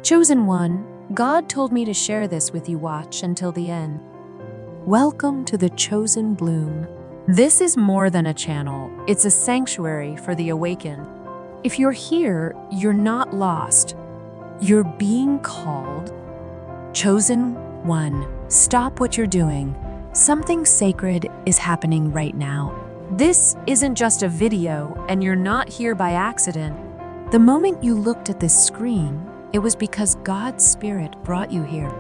Chosen one, God told me to share this with you. Watch until the end. Welcome to the Chosen Bloom. This is more than a channel. It's a sanctuary for the awakened. If you're here, you're not lost. You're being called. Chosen one, stop what you're doing. Something sacred is happening right now. This isn't just a video, and you're not here by accident. The moment you looked at this screen, it was because God's Spirit brought you here.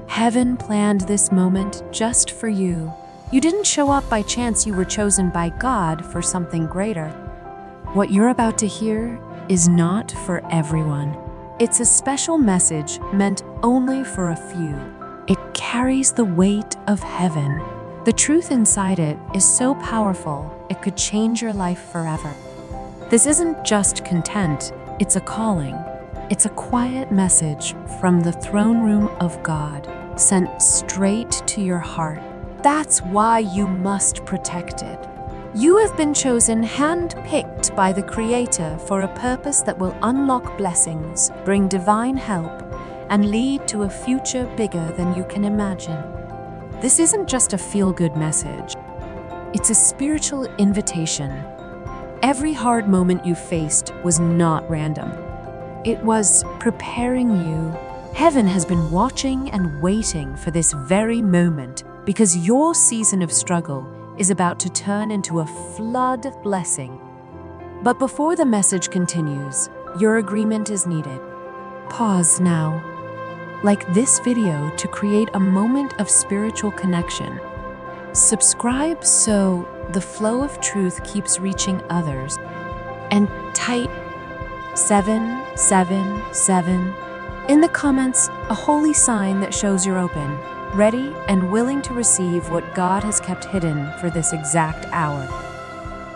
Heaven planned this moment just for you. You didn't show up by chance. You were chosen by God for something greater. What you're about to hear is not for everyone. It's a special message meant only for a few. It carries the weight of heaven. The truth inside it is so powerful, it could change your life forever. This isn't just content, it's a calling. It's a quiet message from the throne room of God, sent straight to your heart. That's why you must protect it. You have been chosen, hand-picked by the Creator for a purpose that will unlock blessings, bring divine help, and lead to a future bigger than you can imagine. This isn't just a feel-good message. It's a spiritual invitation. Every hard moment you faced was not random. It was preparing you. Heaven has been watching and waiting for this very moment because your season of struggle is about to turn into a flood of blessing. But before the message continues, your agreement is needed. Pause now. Like this video to create a moment of spiritual connection. Subscribe so the flow of truth keeps reaching others. And type 777 in the comments, a holy sign that shows you're open, ready and willing to receive what God has kept hidden for this exact hour.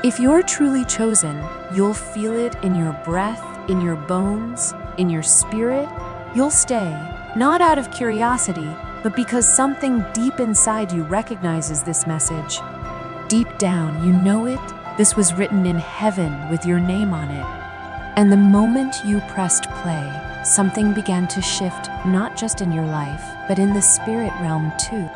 If you're truly chosen, you'll feel it in your breath, in your bones, in your spirit. You'll stay, not out of curiosity, but because something deep inside you recognizes this message. Deep down, you know it. This was written in heaven with your name on it. And the moment you pressed play, something began to shift, not just in your life, but in the spirit realm too.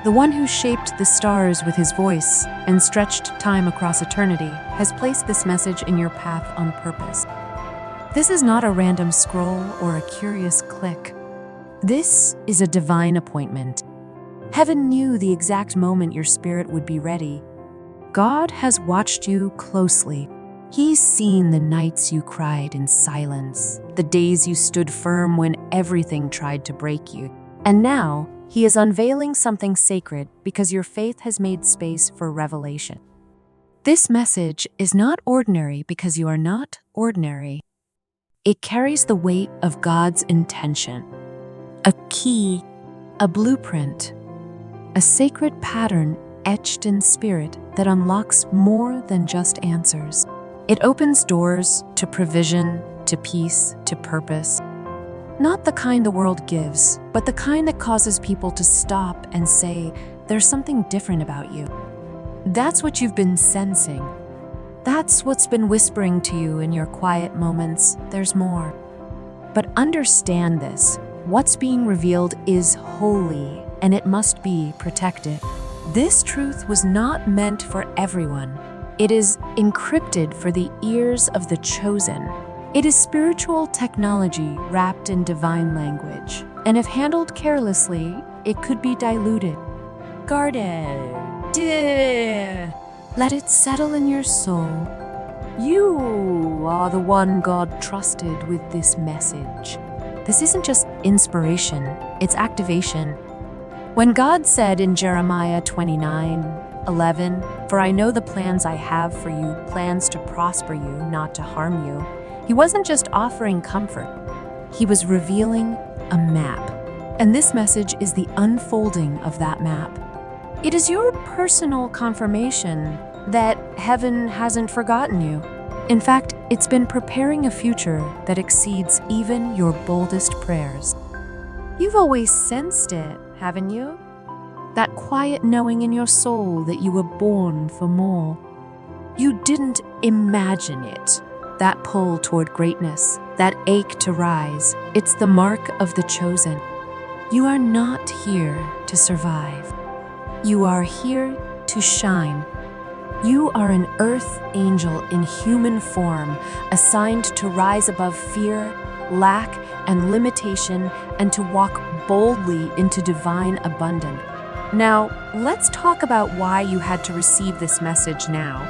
The one who shaped the stars with his voice and stretched time across eternity has placed this message in your path on purpose. This is not a random scroll or a curious click. This is a divine appointment. Heaven knew the exact moment your spirit would be ready. God has watched you closely. He's seen the nights you cried in silence, the days you stood firm when everything tried to break you. And now, He is unveiling something sacred because your faith has made space for revelation. This message is not ordinary because you are not ordinary. It carries the weight of God's intention. A key, a blueprint, a sacred pattern etched in spirit that unlocks more than just answers. It opens doors to provision, to peace, to purpose. Not the kind the world gives, but the kind that causes people to stop and say, there's something different about you. That's what you've been sensing. That's what's been whispering to you in your quiet moments. There's more. But understand this. What's being revealed is holy, and it must be protected. This truth was not meant for everyone. It is encrypted for the ears of the chosen. It is spiritual technology wrapped in divine language, and if handled carelessly, it could be diluted. Guard it. Let it settle in your soul. You are the one God trusted with this message. This isn't just inspiration, it's activation. When God said in Jeremiah 29:11, "For I know the plans I have for you, plans to prosper you, not to harm you," He wasn't just offering comfort. He was revealing a map. And this message is the unfolding of that map. It is your personal confirmation that heaven hasn't forgotten you. In fact, it's been preparing a future that exceeds even your boldest prayers. You've always sensed it, haven't you? That quiet knowing in your soul that you were born for more. You didn't imagine it. that pull toward greatness, that ache to rise. It's the mark of the chosen. You are not here to survive. You are here to shine. You are an earth angel in human form, assigned to rise above fear, lack, and limitation, and to walk boldly into divine abundance. Now, let's talk about why you had to receive this message now.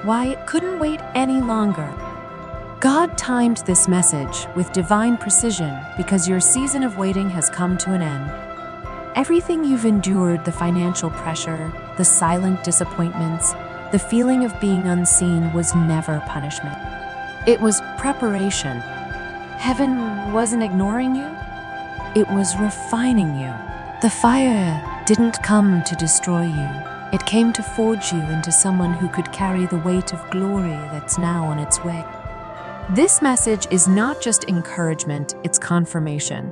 Why it couldn't wait any longer. God timed this message with divine precision because your season of waiting has come to an end. Everything you've endured, the financial pressure, the silent disappointments, the feeling of being unseen, was never punishment. It was preparation. Heaven wasn't ignoring you. It was refining you. The fire didn't come to destroy you. It came to forge you into someone who could carry the weight of glory that's now on its way. This message is not just encouragement, it's confirmation.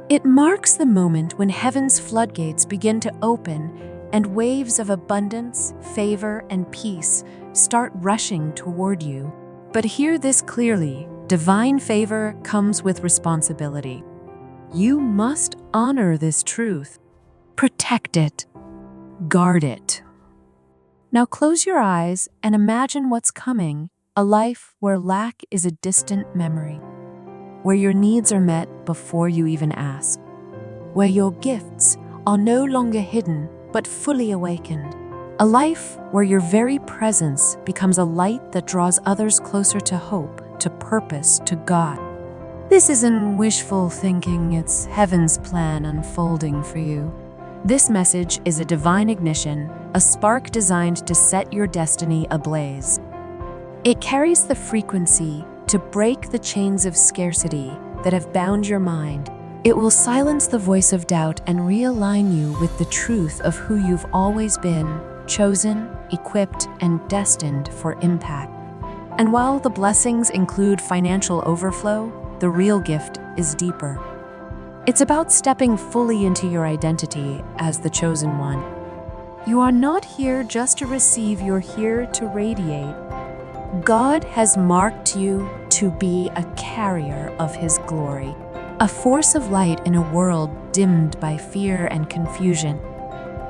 It marks the moment when heaven's floodgates begin to open and waves of abundance, favor, and peace start rushing toward you. But hear this clearly: divine favor comes with responsibility. You must honor this truth. Protect it. Guard it. Now close your eyes and imagine what's coming: a life where lack is a distant memory, where your needs are met before you even ask, where your gifts are no longer hidden but fully awakened, a life where your very presence becomes a light that draws others closer to hope, to purpose, to God. This isn't wishful thinking, it's heaven's plan unfolding for you. This message is a divine ignition, a spark designed to set your destiny ablaze. It carries the frequency to break the chains of scarcity that have bound your mind. It will silence the voice of doubt and realign you with the truth of who you've always been, chosen, equipped, and destined for impact. And while the blessings include financial overflow, the real gift is deeper. It's about stepping fully into your identity as the chosen one. You are not here just to receive, you're here to radiate. God has marked you to be a carrier of His glory, a force of light in a world dimmed by fear and confusion.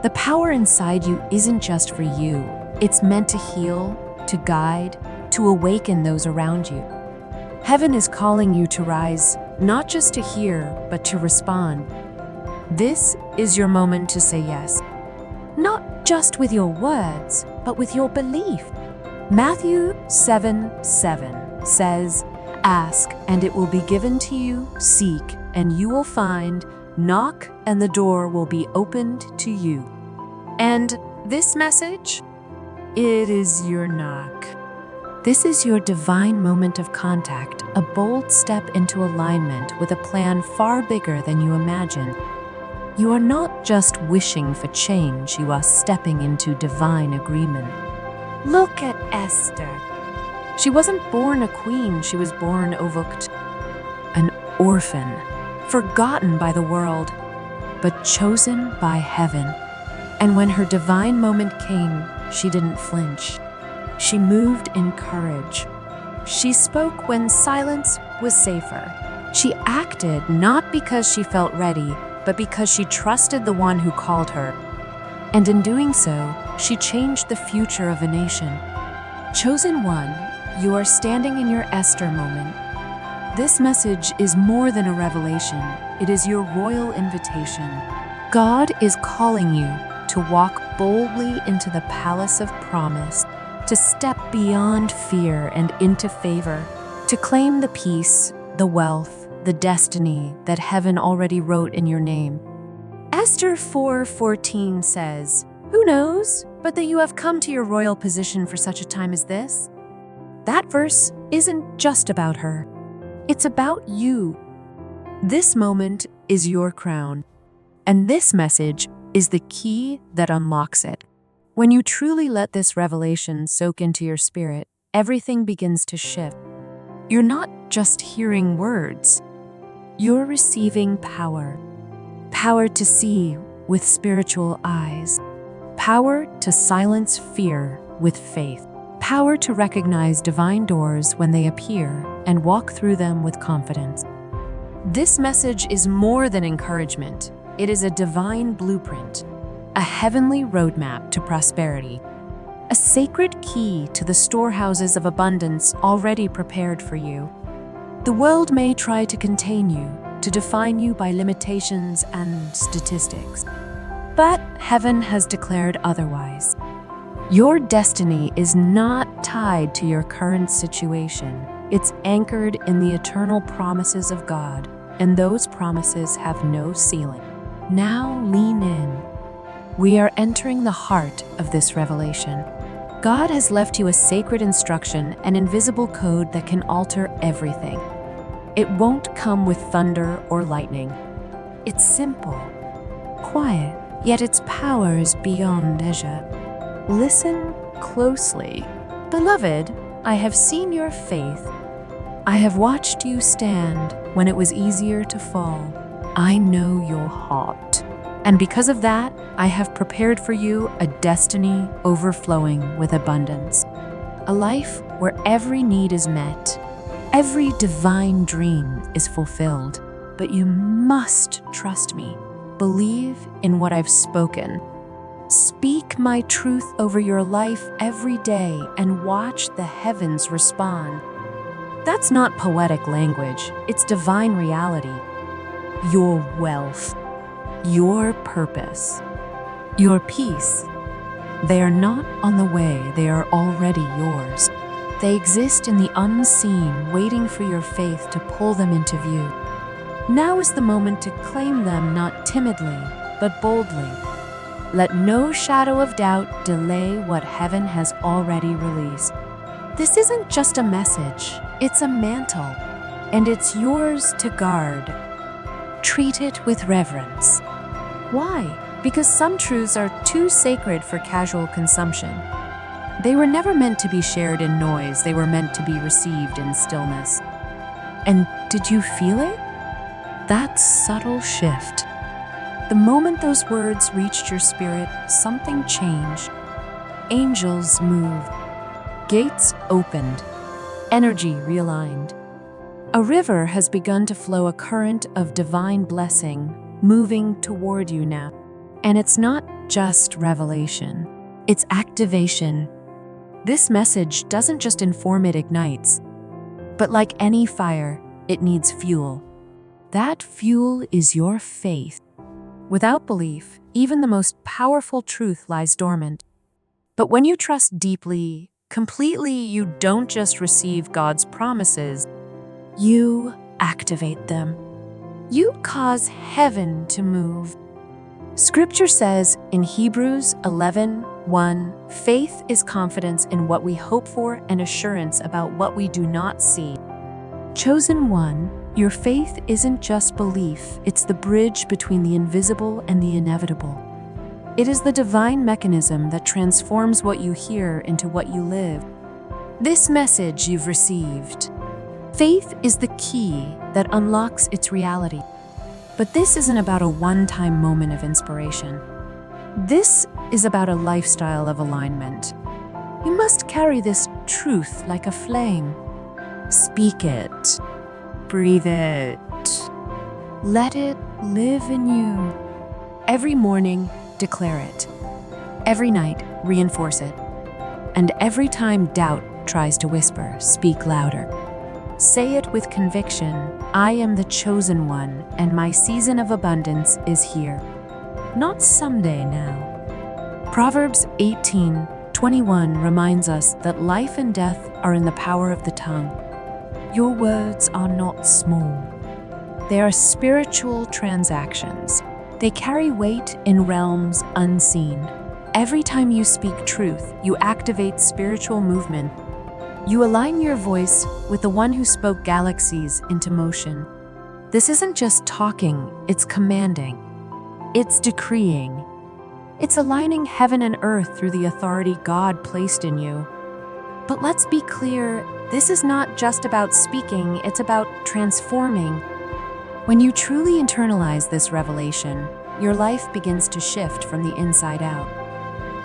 The power inside you isn't just for you. It's meant to heal, to guide, to awaken those around you. Heaven is calling you to rise, not just to hear, but to respond. This is your moment to say yes, not just with your words, but with your belief. Matthew 7:7 says, "Ask, and it will be given to you. Seek, and you will find. Knock, and the door will be opened to you." And this message, it is your knock. This is your divine moment of contact, a bold step into alignment with a plan far bigger than you imagine. You are not just wishing for change, you are stepping into divine agreement. Look at Esther. She wasn't born a queen, she was born overlooked, an orphan, forgotten by the world, but chosen by heaven. And when her divine moment came, she didn't flinch. She moved in courage. She spoke when silence was safer. She acted not because she felt ready, but because she trusted the one who called her. And in doing so, she changed the future of a nation. Chosen one, you are standing in your Esther moment. This message is more than a revelation. It is your royal invitation. God is calling you to walk boldly into the palace of promise, to step beyond fear and into favor, to claim the peace, the wealth, the destiny that heaven already wrote in your name. Esther 4:14 says, "Who knows but that you have come to your royal position for such a time as this?" That verse isn't just about her. It's about you. This moment is your crown, and this message is the key that unlocks it. When you truly let this revelation soak into your spirit, everything begins to shift. You're not just hearing words. You're receiving power. Power to see with spiritual eyes. Power to silence fear with faith. power to recognize divine doors when they appear and walk through them with confidence. This message is more than encouragement. It is a divine blueprint, a heavenly roadmap to prosperity, a sacred key to the storehouses of abundance already prepared for you. The world may try to contain you, to define you by limitations and statistics, but heaven has declared otherwise. Your destiny is not tied to your current situation. It's anchored in the eternal promises of God, and those promises have no ceiling. Now lean in. We are entering the heart of this revelation. God has left you a sacred instruction, an invisible code that can alter everything. It won't come with thunder or lightning. It's simple, quiet, yet its power is beyond measure. Listen closely. Beloved, I have seen your faith. I have watched you stand when it was easier to fall. I know your heart. And because of that, I have prepared for you a destiny overflowing with abundance. A life where every need is met, every divine dream is fulfilled. But you must trust me. Believe in what I've spoken. Speak my truth over your life every day and watch the heavens respond. That's not poetic language, it's divine reality. Your wealth, your purpose, your peace, they are not on the way, they are already yours. They exist in the unseen, waiting for your faith to pull them into view. Now is the moment to claim them not timidly, but boldly. Let no shadow of doubt delay what heaven has already released. This isn't just a message, it's a mantle, and it's yours to guard. Treat it with reverence. Why? Because some truths are too sacred for casual consumption. They were never meant to be shared in noise, they were meant to be received in stillness. And did you feel it? That subtle shift. The moment those words reached your spirit, something changed. Angels moved. Gates opened. Energy realigned. A river has begun to flow, a current of divine blessing moving toward you now. And it's not just revelation, it's activation. This message doesn't just inform, it ignites. But like any fire, it needs fuel. That fuel is your faith. Without belief, even the most powerful truth lies dormant. But when you trust deeply, completely, you don't just receive God's promises, you activate them. You cause heaven to move. Scripture says in Hebrews 11:1, faith is confidence in what we hope for and assurance about what we do not see. Chosen one, your faith isn't just belief, it's the bridge between the invisible and the inevitable. It is the divine mechanism that transforms what you hear into what you live. This message you've received. Faith is the key that unlocks its reality. But this isn't about a one-time moment of inspiration. This is about a lifestyle of alignment. You must carry this truth like a flame. Speak it. Breathe it. Let it live in you. Every morning, declare it. Every night, reinforce it. And every time doubt tries to whisper, speak louder. Say it with conviction, I am the chosen one, and my season of abundance is here. Not someday now. Proverbs 18:21 reminds us that life and death are in the power of the tongue. Your words are not small. They are spiritual transactions. They carry weight in realms unseen. Every time you speak truth, you activate spiritual movement. You align your voice with the one who spoke galaxies into motion. This isn't just talking, it's commanding. It's decreeing. It's aligning heaven and earth through the authority God placed in you. But let's be clear, this is not just about speaking, it's about transforming. When you truly internalize this revelation, your life begins to shift from the inside out.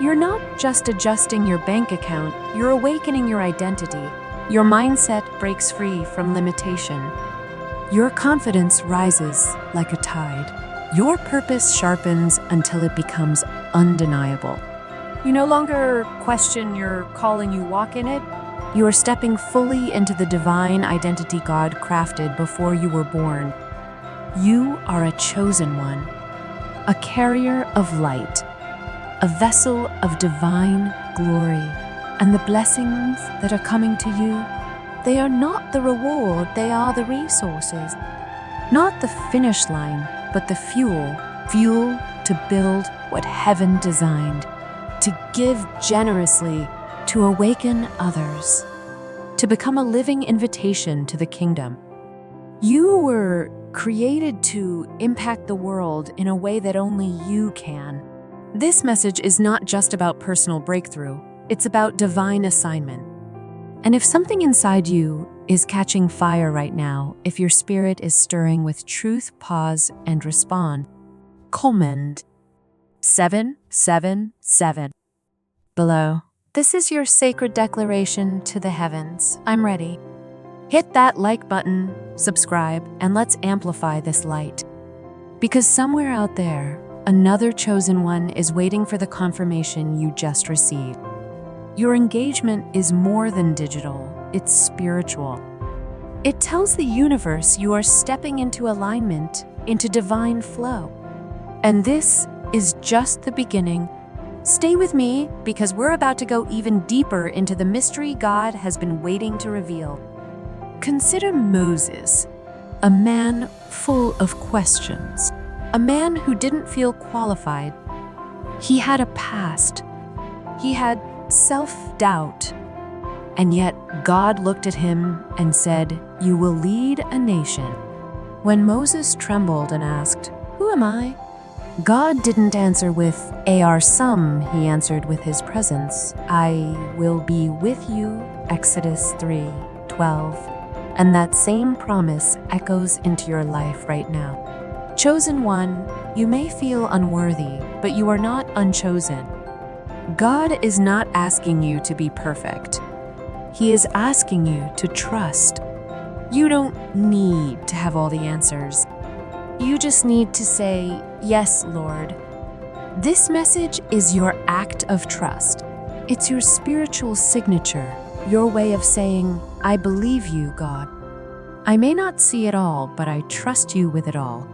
You're not just adjusting your bank account, you're awakening your identity. Your mindset breaks free from limitation. Your confidence rises like a tide. Your purpose sharpens until it becomes undeniable. You no longer question your calling, you walk in it. You are stepping fully into the divine identity God crafted before you were born. You are a chosen one, a carrier of light, a vessel of divine glory. And the blessings that are coming to you, they are not the reward, they are the resources. Not the finish line, but the fuel to build what heaven designed, to give generously, to awaken others, to become a living invitation to the kingdom. You were created to impact the world in a way that only you can. This message is not just about personal breakthrough, it's about divine assignment. And if something inside you is catching fire right now, if your spirit is stirring with truth, pause and respond. Comment 777 below. This is your sacred declaration to the heavens. I'm ready. Hit that like button, subscribe, and let's amplify this light. Because somewhere out there, another chosen one is waiting for the confirmation you just received. Your engagement is more than digital, it's spiritual. It tells the universe you are stepping into alignment, into divine flow. And this is just the beginning. Stay with me because we're about to go even deeper into the mystery God has been waiting to reveal. Consider Moses, a man full of questions, a man who didn't feel qualified. He had a past. He had self-doubt. And yet God looked at him and said, "You will lead a nation." When Moses trembled and asked, "Who am I?" God didn't answer with "Some," he answered with his presence. "I will be with you," Exodus 3:12. And that same promise echoes into your life right now. Chosen one, you may feel unworthy, but you are not unchosen. God is not asking you to be perfect. He is asking you to trust. You don't need to have all the answers. You just need to say, "Yes, Lord." This message is your act of trust. It's your spiritual signature, your way of saying, "I believe you, God. I may not see it all, but I trust you with it all."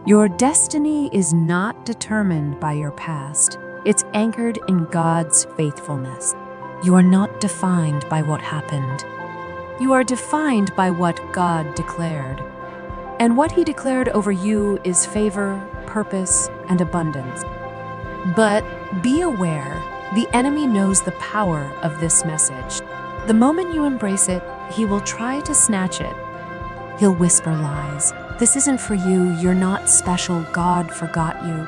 Your destiny is not determined by your past. It's anchored in God's faithfulness. You are not defined by what happened. You are defined by what God declared. And what He declared over you is favor, purpose, and abundance. But be aware, the enemy knows the power of this message. The moment you embrace it, he will try to snatch it. He'll whisper lies. "This isn't for you, you're not special, God forgot you."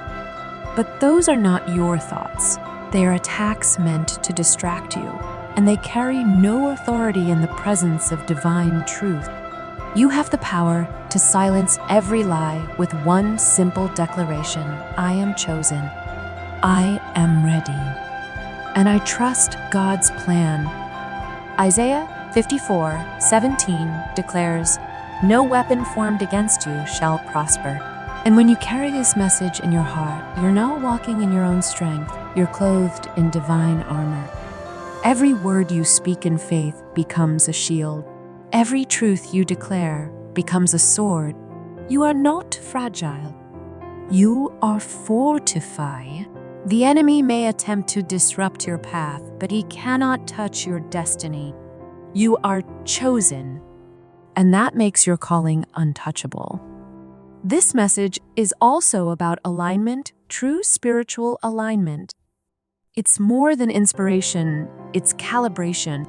But those are not your thoughts. They are attacks meant to distract you, and they carry no authority in the presence of divine truth. You have the power to silence every lie with one simple declaration: "I am chosen. I am ready. And I trust God's plan." Isaiah 54:17 declares, "No weapon formed against you shall prosper." And when you carry this message in your heart, you're not walking in your own strength, you're clothed in divine armor. Every word you speak in faith becomes a shield. Every truth you declare becomes a sword. You are not fragile. You are fortified. The enemy may attempt to disrupt your path, but he cannot touch your destiny. You are chosen, and that makes your calling untouchable. This message is also about alignment, true spiritual alignment. It's more than inspiration, it's calibration.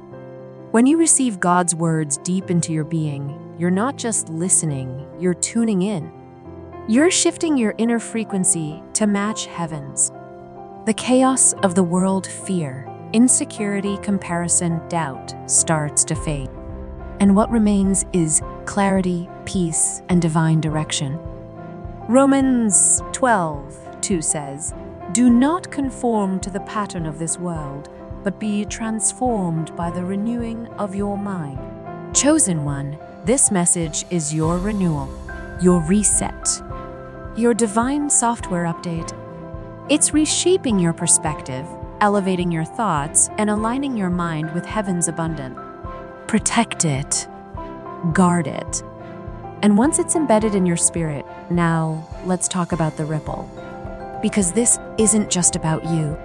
When you receive God's words deep into your being, you're not just listening, you're tuning in. You're shifting your inner frequency to match heaven's. The chaos of the world, fear, insecurity, comparison, doubt starts to fade. And what remains is clarity, peace, and divine direction. Romans 12:2 says, Do not conform to the pattern of this world, but be transformed by the renewing of your mind. Chosen one, this message is your renewal, your reset, your divine software update. It's reshaping your perspective, elevating your thoughts, and aligning your mind with heaven's abundance. Protect it, guard it. And once it's embedded in your spirit, now let's talk about the ripple. Because this isn't just about you.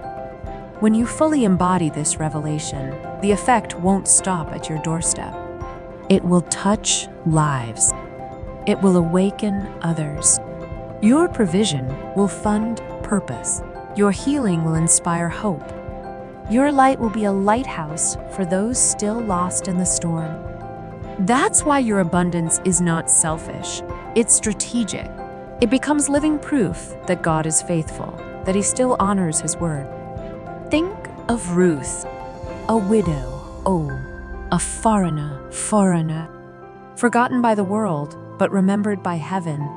When you fully embody this revelation, the effect won't stop at your doorstep. It will touch lives. It will awaken others. Your provision will fund purpose. Your healing will inspire hope. Your light will be a lighthouse for those still lost in the storm. That's why your abundance is not selfish. It's strategic. It becomes living proof that God is faithful, that He still honors His word. Think of Ruth, a widow, a foreigner, forgotten by the world, but remembered by heaven.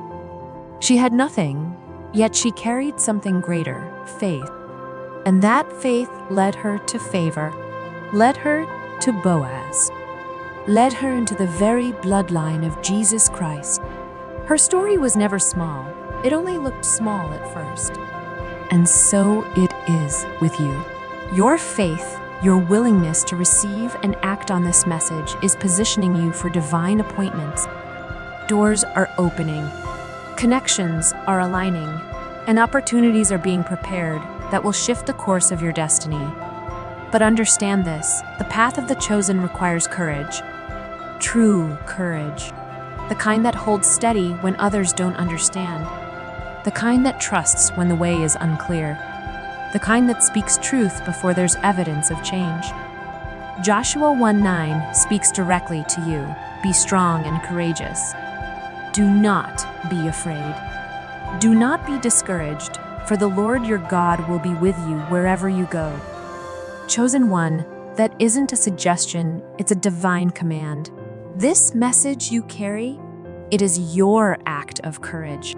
She had nothing, yet she carried something greater, faith. And that faith led her to favor, led her to Boaz, led her into the very bloodline of Jesus Christ. Her story was never small. It only looked small at first. And so it is with you. Your faith, your willingness to receive and act on this message is positioning you for divine appointments. Doors are opening, connections are aligning, and opportunities are being prepared that will shift the course of your destiny. But understand this, the path of the chosen requires courage. True courage. The kind that holds steady when others don't understand. The kind that trusts when the way is unclear. The kind that speaks truth before there's evidence of change. Joshua 1:9 speaks directly to you. Be strong and courageous. Do not be afraid. Do not be discouraged, for the Lord your God will be with you wherever you go. Chosen one, that isn't a suggestion, it's a divine command. This message you carry, it is your act of courage.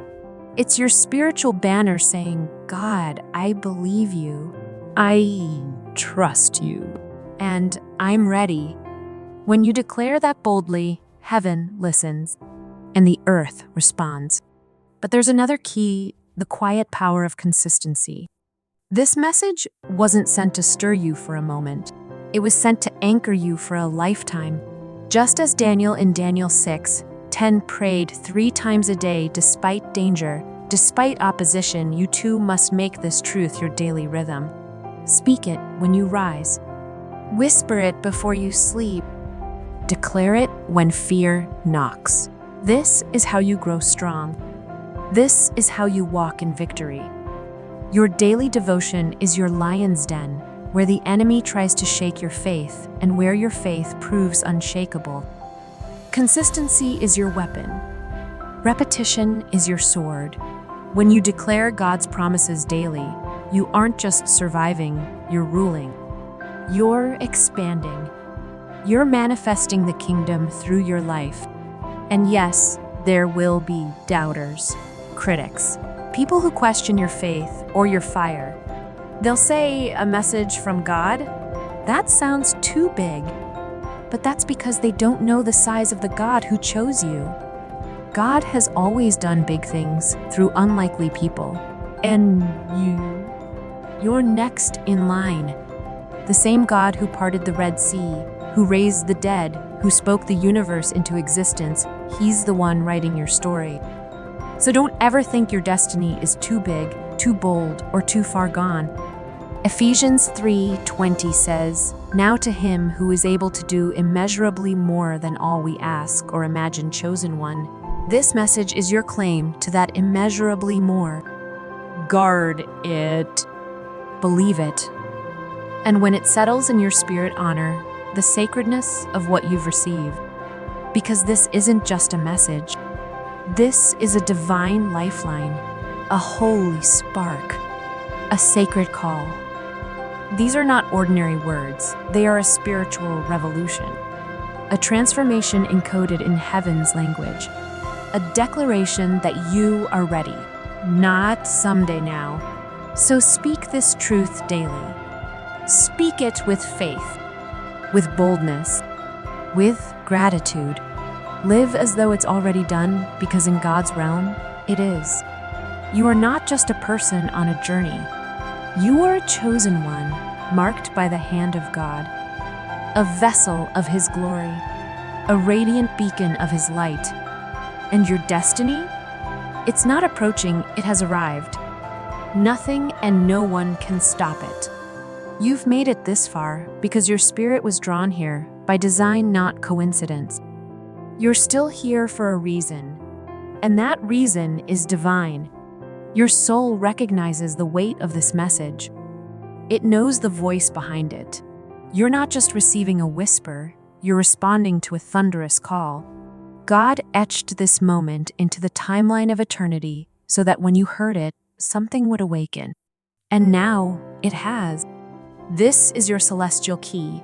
It's your spiritual banner saying, God, I believe you. I trust you. And I'm ready. When you declare that boldly, heaven listens, and the earth responds. But there's another key, the quiet power of consistency. This message wasn't sent to stir you for a moment. It was sent to anchor you for a lifetime. Just as Daniel in Daniel 6:10 prayed 3 times a day despite danger, despite opposition, you too must make this truth your daily rhythm. Speak it when you rise. Whisper it before you sleep. Declare it when fear knocks. This is how you grow strong. This is how you walk in victory. Your daily devotion is your lion's den, where the enemy tries to shake your faith and where your faith proves unshakable. Consistency is your weapon. Repetition is your sword. When you declare God's promises daily, you aren't just surviving, you're ruling. You're expanding. You're manifesting the kingdom through your life. And yes, there will be doubters, critics, people who question your faith or your fire. They'll say a message from God? That sounds too big. But that's because they don't know the size of the God who chose you. God has always done big things through unlikely people. And you're next in line. The same God who parted the Red Sea, who raised the dead, who spoke the universe into existence, He's the one writing your story. So don't ever think your destiny is too big, too bold, or too far gone. Ephesians 3:20 says, Now to Him who is able to do immeasurably more than all we ask or imagine, chosen one. This message is your claim to that immeasurably more. Guard it. Believe it. And when it settles in your spirit, honor the sacredness of what you've received. Because this isn't just a message. This is a divine lifeline, a holy spark, a sacred call. These are not ordinary words. They are a spiritual revolution, a transformation encoded in heaven's language, a declaration that you are ready, not someday now, So speak this truth daily. Speak it with faith, with boldness, with gratitude. Live as though it's already done, because in God's realm, it is. You are not just a person on a journey. You are a chosen one, marked by the hand of God, a vessel of His glory, a radiant beacon of His light. And your destiny? It's not approaching, it has arrived. Nothing and no one can stop it. You've made it this far because your spirit was drawn here by design, not coincidence. You're still here for a reason, and that reason is divine. Your soul recognizes the weight of this message. It knows the voice behind it. You're not just receiving a whisper, you're responding to a thunderous call. God etched this moment into the timeline of eternity so that when you heard it, something would awaken. And now it has. This is your celestial key,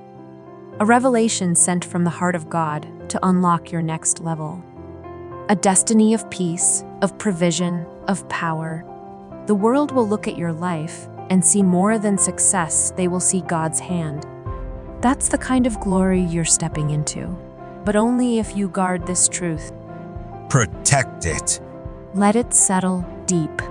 a revelation sent from the heart of God to unlock your next level. A destiny of peace, of provision, of power. The world will look at your life and see more than success, they will see God's hand. That's the kind of glory you're stepping into, but only if you guard this truth. Protect it. Let it settle deep.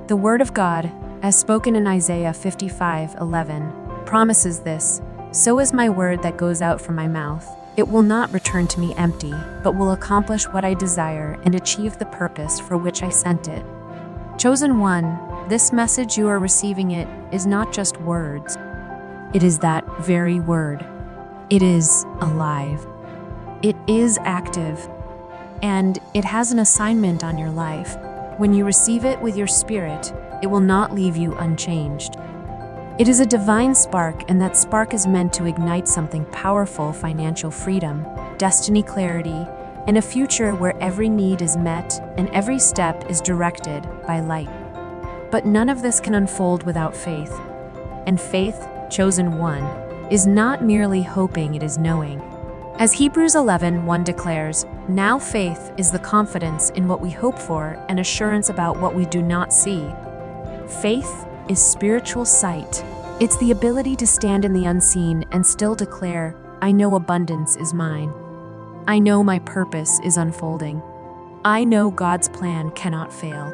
The Word of God, as spoken in Isaiah 55:11, promises this: "So is my word that goes out from my mouth. It will not return to me empty, but will accomplish what I desire and achieve the purpose for which I sent it." Chosen one, this message you are receiving it is not just words. It is that very word. It is alive. It is active. And it has an assignment on your life. When you receive it with your spirit, it will not leave you unchanged. It is a divine spark, and that spark is meant to ignite something powerful: financial freedom, destiny clarity, and a future where every need is met and every step is directed by light. But none of this can unfold without faith. And faith, chosen one, is not merely hoping, it is knowing. As Hebrews 11:1 declares, "Now faith is the confidence in what we hope for and assurance about what we do not see." Faith is spiritual sight. It's the ability to stand in the unseen and still declare, "I know abundance is mine. I know my purpose is unfolding. I know God's plan cannot fail."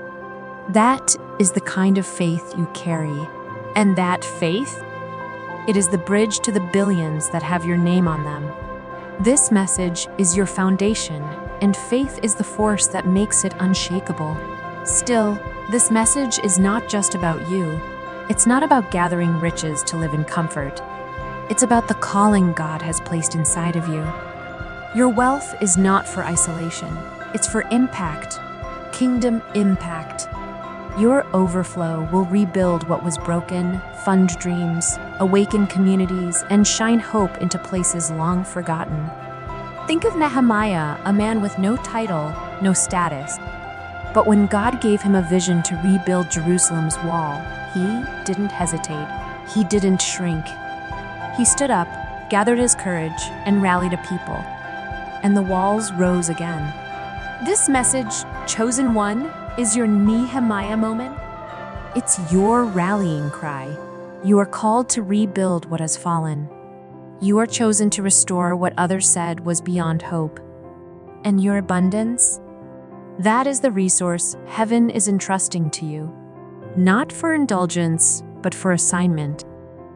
That is the kind of faith you carry. And that faith? It is the bridge to the billions that have your name on them. This message is your foundation, and faith is the force that makes it unshakable. Still, this message is not just about you. It's not about gathering riches to live in comfort. It's about the calling God has placed inside of you. Your wealth is not for isolation. It's for impact, kingdom impact. Your overflow will rebuild what was broken, fund dreams, awaken communities, and shine hope into places long forgotten. Think of Nehemiah, a man with no title, no status. But when God gave him a vision to rebuild Jerusalem's wall, he didn't hesitate. He didn't shrink. He stood up, gathered his courage, and rallied a people. And the walls rose again. This message, chosen one, is your Nehemiah moment. It's your rallying cry. You are called to rebuild what has fallen. You are chosen to restore what others said was beyond hope. And your abundance? That is the resource heaven is entrusting to you. Not for indulgence, but for assignment.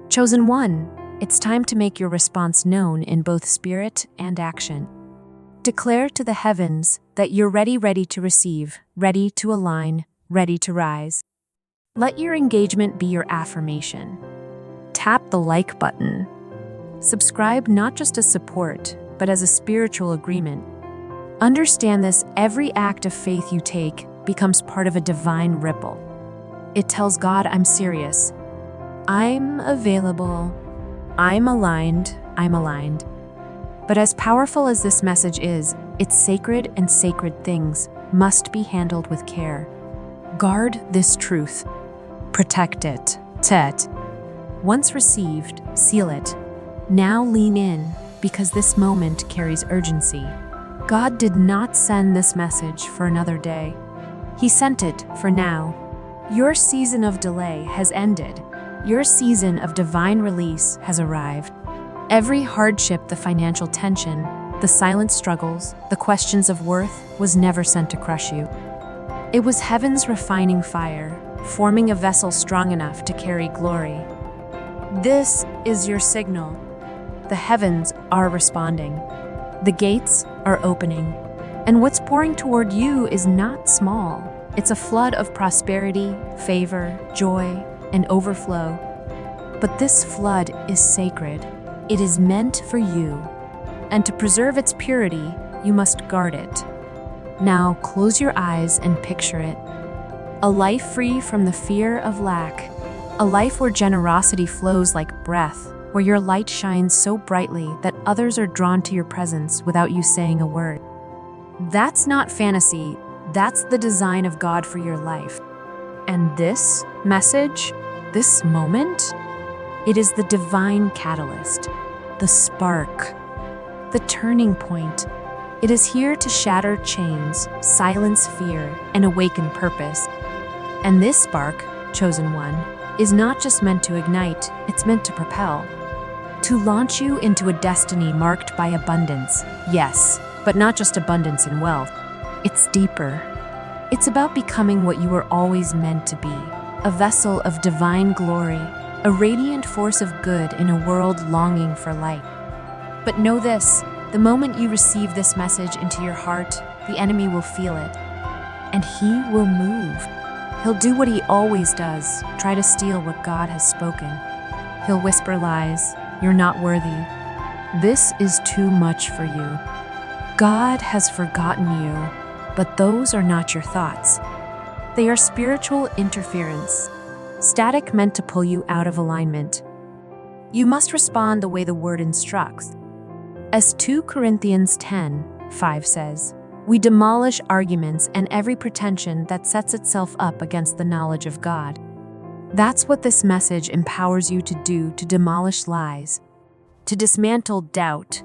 Chosen one, it's time to make your response known in both spirit and action. Declare to the heavens that you're ready to receive, ready to align, ready to rise. Let your engagement be your affirmation. Tap the like button. Subscribe not just as support, but as a spiritual agreement. Understand this: every act of faith you take becomes part of a divine ripple. It tells God, I'm serious. I'm available. I'm aligned. But as powerful as this message is, it's sacred, and sacred things must be handled with care. Guard this truth. Protect it. Once received, seal it. Now lean in, because this moment carries urgency. God did not send this message for another day. He sent it for now. Your season of delay has ended. Your season of divine release has arrived. Every hardship, the financial tension, the silent struggles, the questions of worth was never sent to crush you. It was heaven's refining fire, forming a vessel strong enough to carry glory. This is your signal. The heavens are responding. The gates are opening. And what's pouring toward you is not small. It's a flood of prosperity, favor, joy, and overflow. But this flood is sacred. It is meant for you. And to preserve its purity, you must guard it. Now close your eyes and picture it. A life free from the fear of lack. A life where generosity flows like breath, where your light shines so brightly that others are drawn to your presence without you saying a word. That's not fantasy, that's the design of God for your life. And this message, this moment, it is the divine catalyst, the spark, the turning point. It is here to shatter chains, silence fear, and awaken purpose. And this spark, chosen one, is not just meant to ignite, it's meant to propel. To launch you into a destiny marked by abundance, yes, but not just abundance in wealth. It's deeper. It's about becoming what you were always meant to be, a vessel of divine glory, a radiant force of good in a world longing for light. But know this, the moment you receive this message into your heart, the enemy will feel it, and he will move. He'll do what he always does, try to steal what God has spoken. He'll whisper lies, you're not worthy. This is too much for you. God has forgotten you, but those are not your thoughts. They are spiritual interference, static meant to pull you out of alignment. You must respond the way the word instructs. As 2 Corinthians 10:5 says, we demolish arguments and every pretension that sets itself up against the knowledge of God. That's what this message empowers you to do, to demolish lies, to dismantle doubt,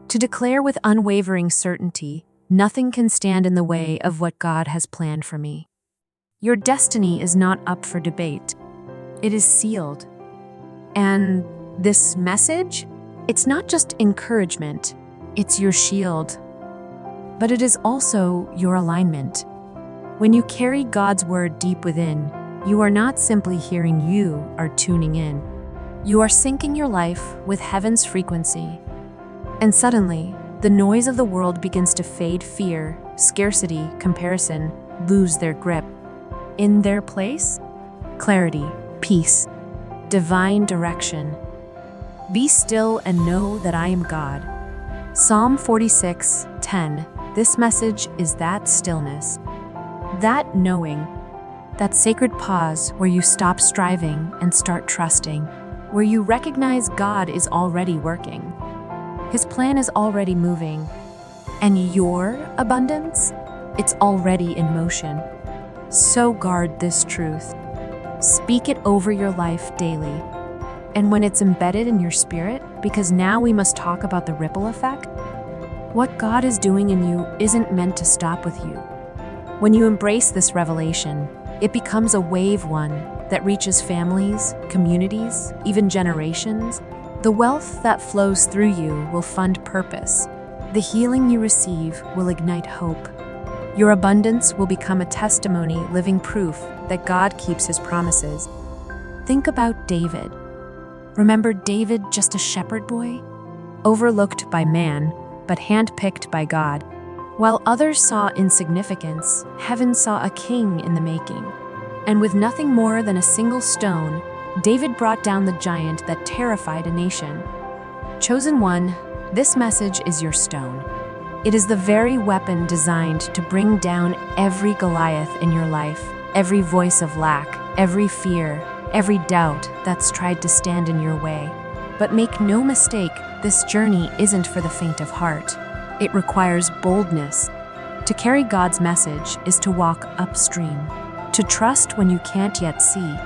to declare with unwavering certainty, nothing can stand in the way of what God has planned for me. Your destiny is not up for debate. It is sealed. And this message, it's not just encouragement, it's your shield. But it is also your alignment. When you carry God's word deep within, you are not simply hearing, you are tuning in. You are syncing your life with heaven's frequency. And suddenly, the noise of the world begins to fade. Fear, scarcity, comparison lose their grip. In their place, clarity, peace, divine direction. Be still and know that I am God. Psalm 46:10. This message is that stillness, that knowing, that sacred pause where you stop striving and start trusting, where you recognize God is already working. His plan is already moving, and your abundance, it's already in motion. So guard this truth. Speak it over your life daily. And when it's embedded in your spirit, because now we must talk about the ripple effect, what God is doing in you isn't meant to stop with you. When you embrace this revelation, it becomes a wave one that reaches families, communities, even generations. The wealth that flows through you will fund purpose. The healing you receive will ignite hope. Your abundance will become a testimony, living proof that God keeps his promises. Think about David. Remember David, just a shepherd boy? Overlooked by man, but handpicked by God. While others saw insignificance, heaven saw a king in the making. And with nothing more than a single stone, David brought down the giant that terrified a nation. Chosen one, this message is your stone. It is the very weapon designed to bring down every Goliath in your life, every voice of lack, every fear, every doubt that's tried to stand in your way. But make no mistake, this journey isn't for the faint of heart. It requires boldness. To carry God's message is to walk upstream, to trust when you can't yet see,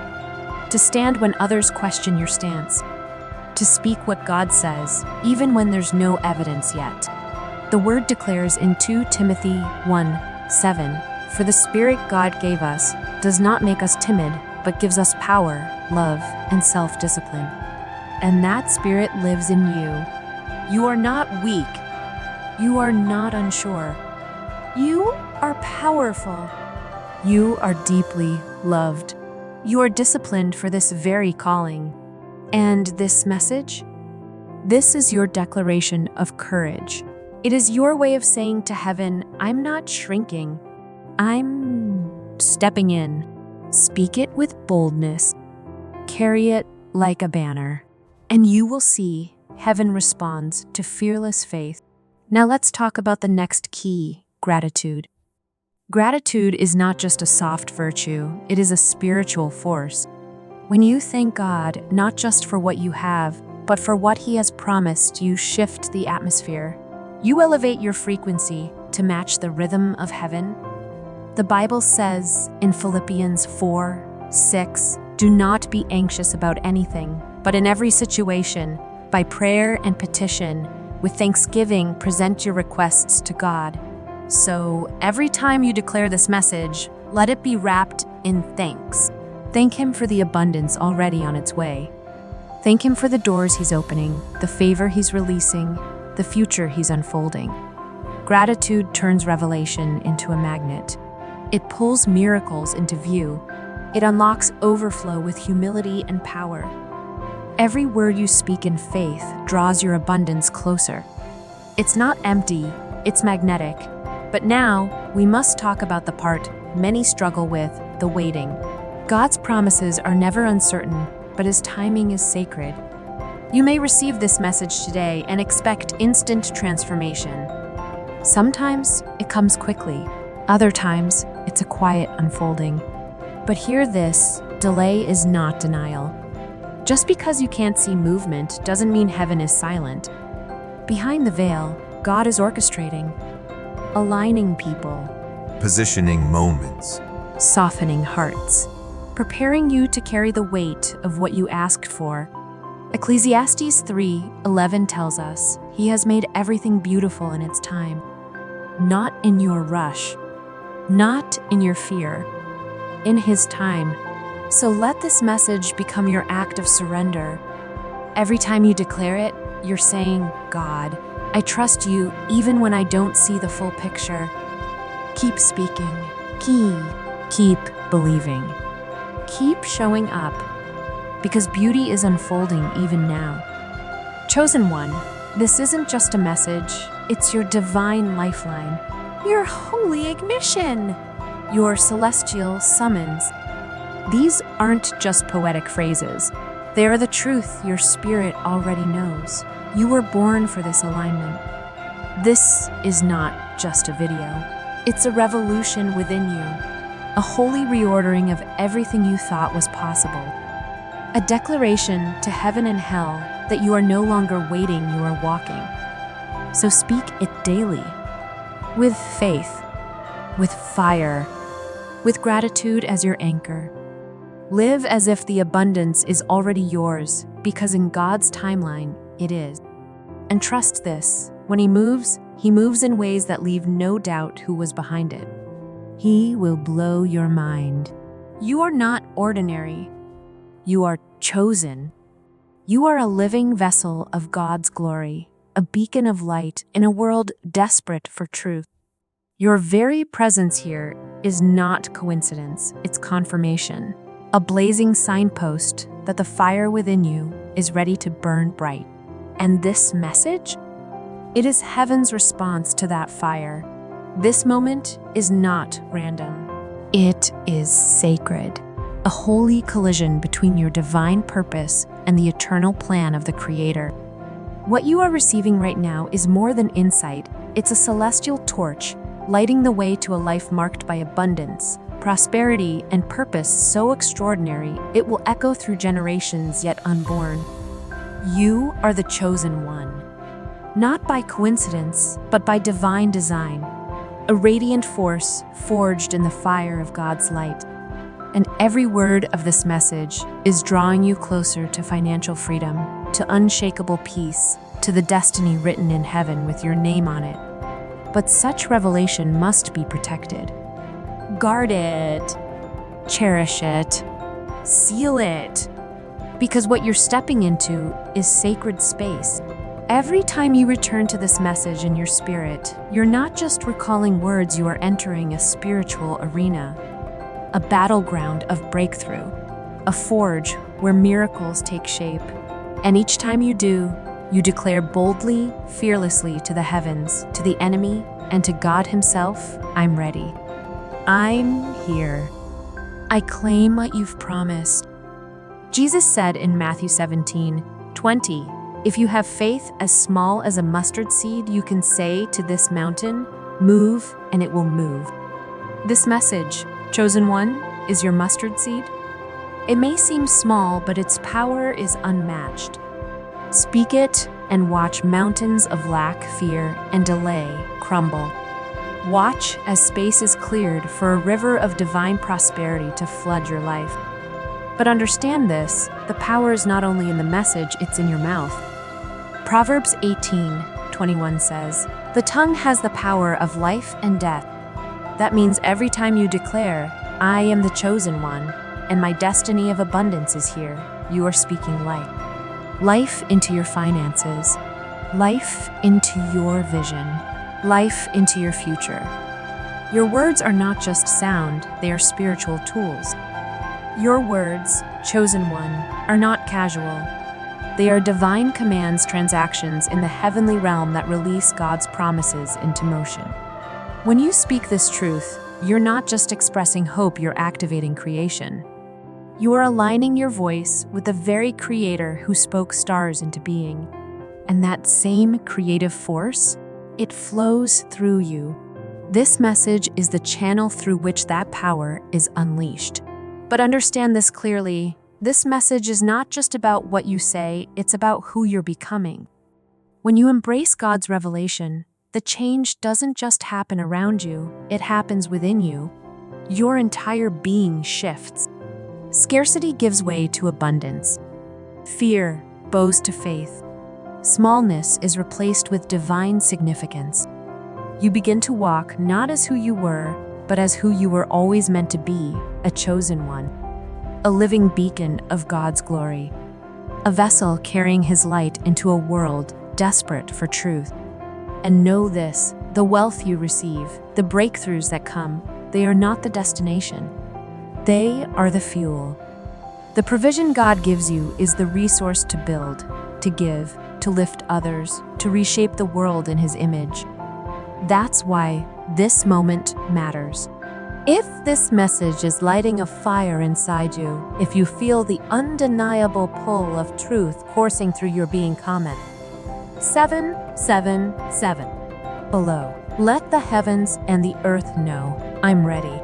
to stand when others question your stance, to speak what God says, even when there's no evidence yet. The word declares in 2 Timothy 1:7, For the Spirit God gave us does not make us timid, but gives us power, love, and self-discipline. And that Spirit lives in you. You are not weak. You are not unsure. You are powerful. You are deeply loved. You are disciplined for this very calling. And this message? This is your declaration of courage. It is your way of saying to heaven, I'm not shrinking. I'm stepping in. Speak it with boldness. Carry it like a banner. And you will see heaven responds to fearless faith. Now let's talk about the next key, gratitude. Gratitude is not just a soft virtue, it is a spiritual force. When you thank God, not just for what you have, but for what He has promised, you shift the atmosphere. You elevate your frequency to match the rhythm of heaven. The Bible says in Philippians 4:6, do not be anxious about anything, but in every situation, by prayer and petition, with thanksgiving, present your requests to God. So every time you declare this message, let it be wrapped in thanks. Thank Him for the abundance already on its way. Thank Him for the doors He's opening, the favor He's releasing, the future He's unfolding. Gratitude turns revelation into a magnet. It pulls miracles into view. It unlocks overflow with humility and power. Every word you speak in faith draws your abundance closer. It's not empty, it's magnetic. But now, we must talk about the part many struggle with, the waiting. God's promises are never uncertain, but His timing is sacred. You may receive this message today and expect instant transformation. Sometimes it comes quickly, other times it's a quiet unfolding. But hear this, delay is not denial. Just because you can't see movement doesn't mean heaven is silent. Behind the veil, God is orchestrating, aligning people, Positioning moments. softening hearts, preparing you to carry the weight of what you asked for. Ecclesiastes 3:11 tells us, He has made everything beautiful in its time, not in your rush, not in your fear, in His time. So let this message become your act of surrender. Every time you declare it, you're saying, God, I trust you even when I don't see the full picture. Keep speaking. Keep believing. Keep showing up, because beauty is unfolding even now. Chosen one, this isn't just a message, it's your divine lifeline, your holy ignition, your celestial summons. These aren't just poetic phrases. They are the truth your spirit already knows. You were born for this alignment. This is not just a video. It's a revolution within you, a holy reordering of everything you thought was possible. A declaration to heaven and hell that you are no longer waiting, you are walking. So speak it daily, with faith, with fire, with gratitude as your anchor. Live as if the abundance is already yours, because in God's timeline, it is. And trust this, when He moves in ways that leave no doubt who was behind it. He will blow your mind. You are not ordinary. You are chosen. You are a living vessel of God's glory, a beacon of light in a world desperate for truth. Your very presence here is not coincidence, it's confirmation. A blazing signpost that the fire within you is ready to burn bright. And this message? It is heaven's response to that fire. This moment is not random. It is sacred. A holy collision between your divine purpose and the eternal plan of the Creator. What you are receiving right now is more than insight. It's a celestial torch, lighting the way to a life marked by abundance, prosperity, and purpose so extraordinary it will echo through generations yet unborn. You are the chosen one. Not by coincidence, but by divine design. A radiant force forged in the fire of God's light. And every word of this message is drawing you closer to financial freedom, to unshakable peace, to the destiny written in heaven with your name on it. But such revelation must be protected. Guard it, cherish it, seal it, because what you're stepping into is sacred space. Every time you return to this message in your spirit, you're not just recalling words, you are entering a spiritual arena, a battleground of breakthrough, a forge where miracles take shape. And each time you do, you declare boldly, fearlessly to the heavens, to the enemy, and to God Himself, I'm ready. I'm here. I claim what you've promised. Jesus said in Matthew 17:20, if you have faith as small as a mustard seed, you can say to this mountain, move, and it will move. This message, chosen one, is your mustard seed. It may seem small, but its power is unmatched. Speak it and watch mountains of lack, fear, and delay crumble. Watch as space is cleared for a river of divine prosperity to flood your life. But understand this, the power is not only in the message, it's in your mouth. Proverbs 18:21 says, the tongue has the power of life and death. That means every time you declare, I am the chosen one, and my destiny of abundance is here, you are speaking life. Life into your finances, life into your vision, life into your future. Your words are not just sound, they are spiritual tools. Your words, chosen one, are not casual. They are divine commands, transactions in the heavenly realm that release God's promises into motion. When you speak this truth, you're not just expressing hope, you're activating creation. You are aligning your voice with the very Creator who spoke stars into being. And that same creative force, it flows through you. This message is the channel through which that power is unleashed. But understand this clearly, this message is not just about what you say, it's about who you're becoming. When you embrace God's revelation, the change doesn't just happen around you, it happens within you. Your entire being shifts. Scarcity gives way to abundance. Fear bows to faith. Smallness is replaced with divine significance. You begin to walk not as who you were, but as who you were always meant to be, a chosen one. A living beacon of God's glory. A vessel carrying His light into a world desperate for truth. And know this, the wealth you receive, the breakthroughs that come, they are not the destination. They are the fuel. The provision God gives you is the resource to build, to give, to lift others, to reshape the world in His image. That's why this moment matters. If this message is lighting a fire inside you, if you feel the undeniable pull of truth coursing through your being, comment 777 below. Let the heavens and the earth know I'm ready.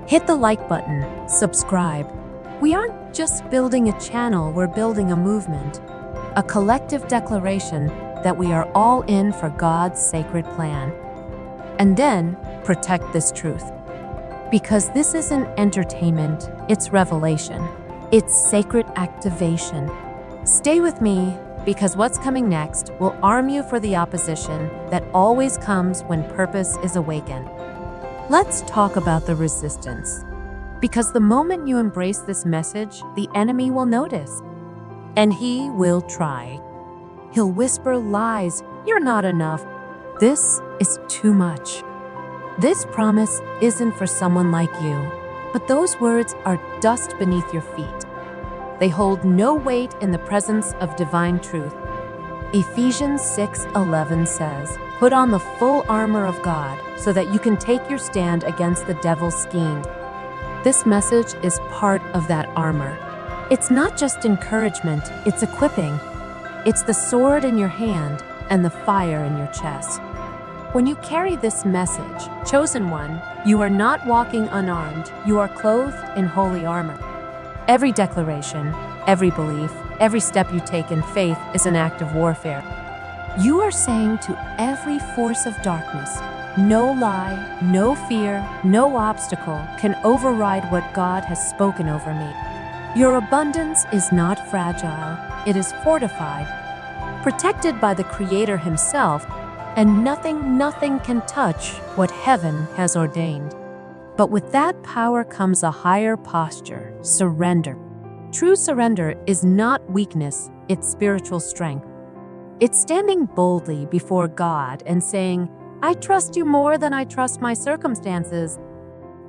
Hit the like button, subscribe. We aren't just building a channel, we're building a movement, a collective declaration that we are all in for God's sacred plan. And then, protect this truth. Because this isn't entertainment, it's revelation. It's sacred activation. Stay with me, because what's coming next will arm you for the opposition that always comes when purpose is awakened. Let's talk about the resistance. Because the moment you embrace this message, the enemy will notice. And he will try. He'll whisper lies, you're not enough. This is too much. This promise isn't for someone like you, but those words are dust beneath your feet. They hold no weight in the presence of divine truth. Ephesians 6:11 says, put on the full armor of God so that you can take your stand against the devil's schemes. This message is part of that armor. It's not just encouragement, it's equipping. It's the sword in your hand and the fire in your chest. When you carry this message, chosen one, you are not walking unarmed, you are clothed in holy armor. Every declaration, every belief, every step you take in faith is an act of warfare. You are saying to every force of darkness, no lie, no fear, no obstacle can override what God has spoken over me. Your abundance is not fragile, it is fortified, protected by the Creator Himself, and nothing can touch what heaven has ordained. But with that power comes a higher posture, surrender. True surrender is not weakness, it's spiritual strength. It's standing boldly before God and saying, I trust you more than I trust my circumstances.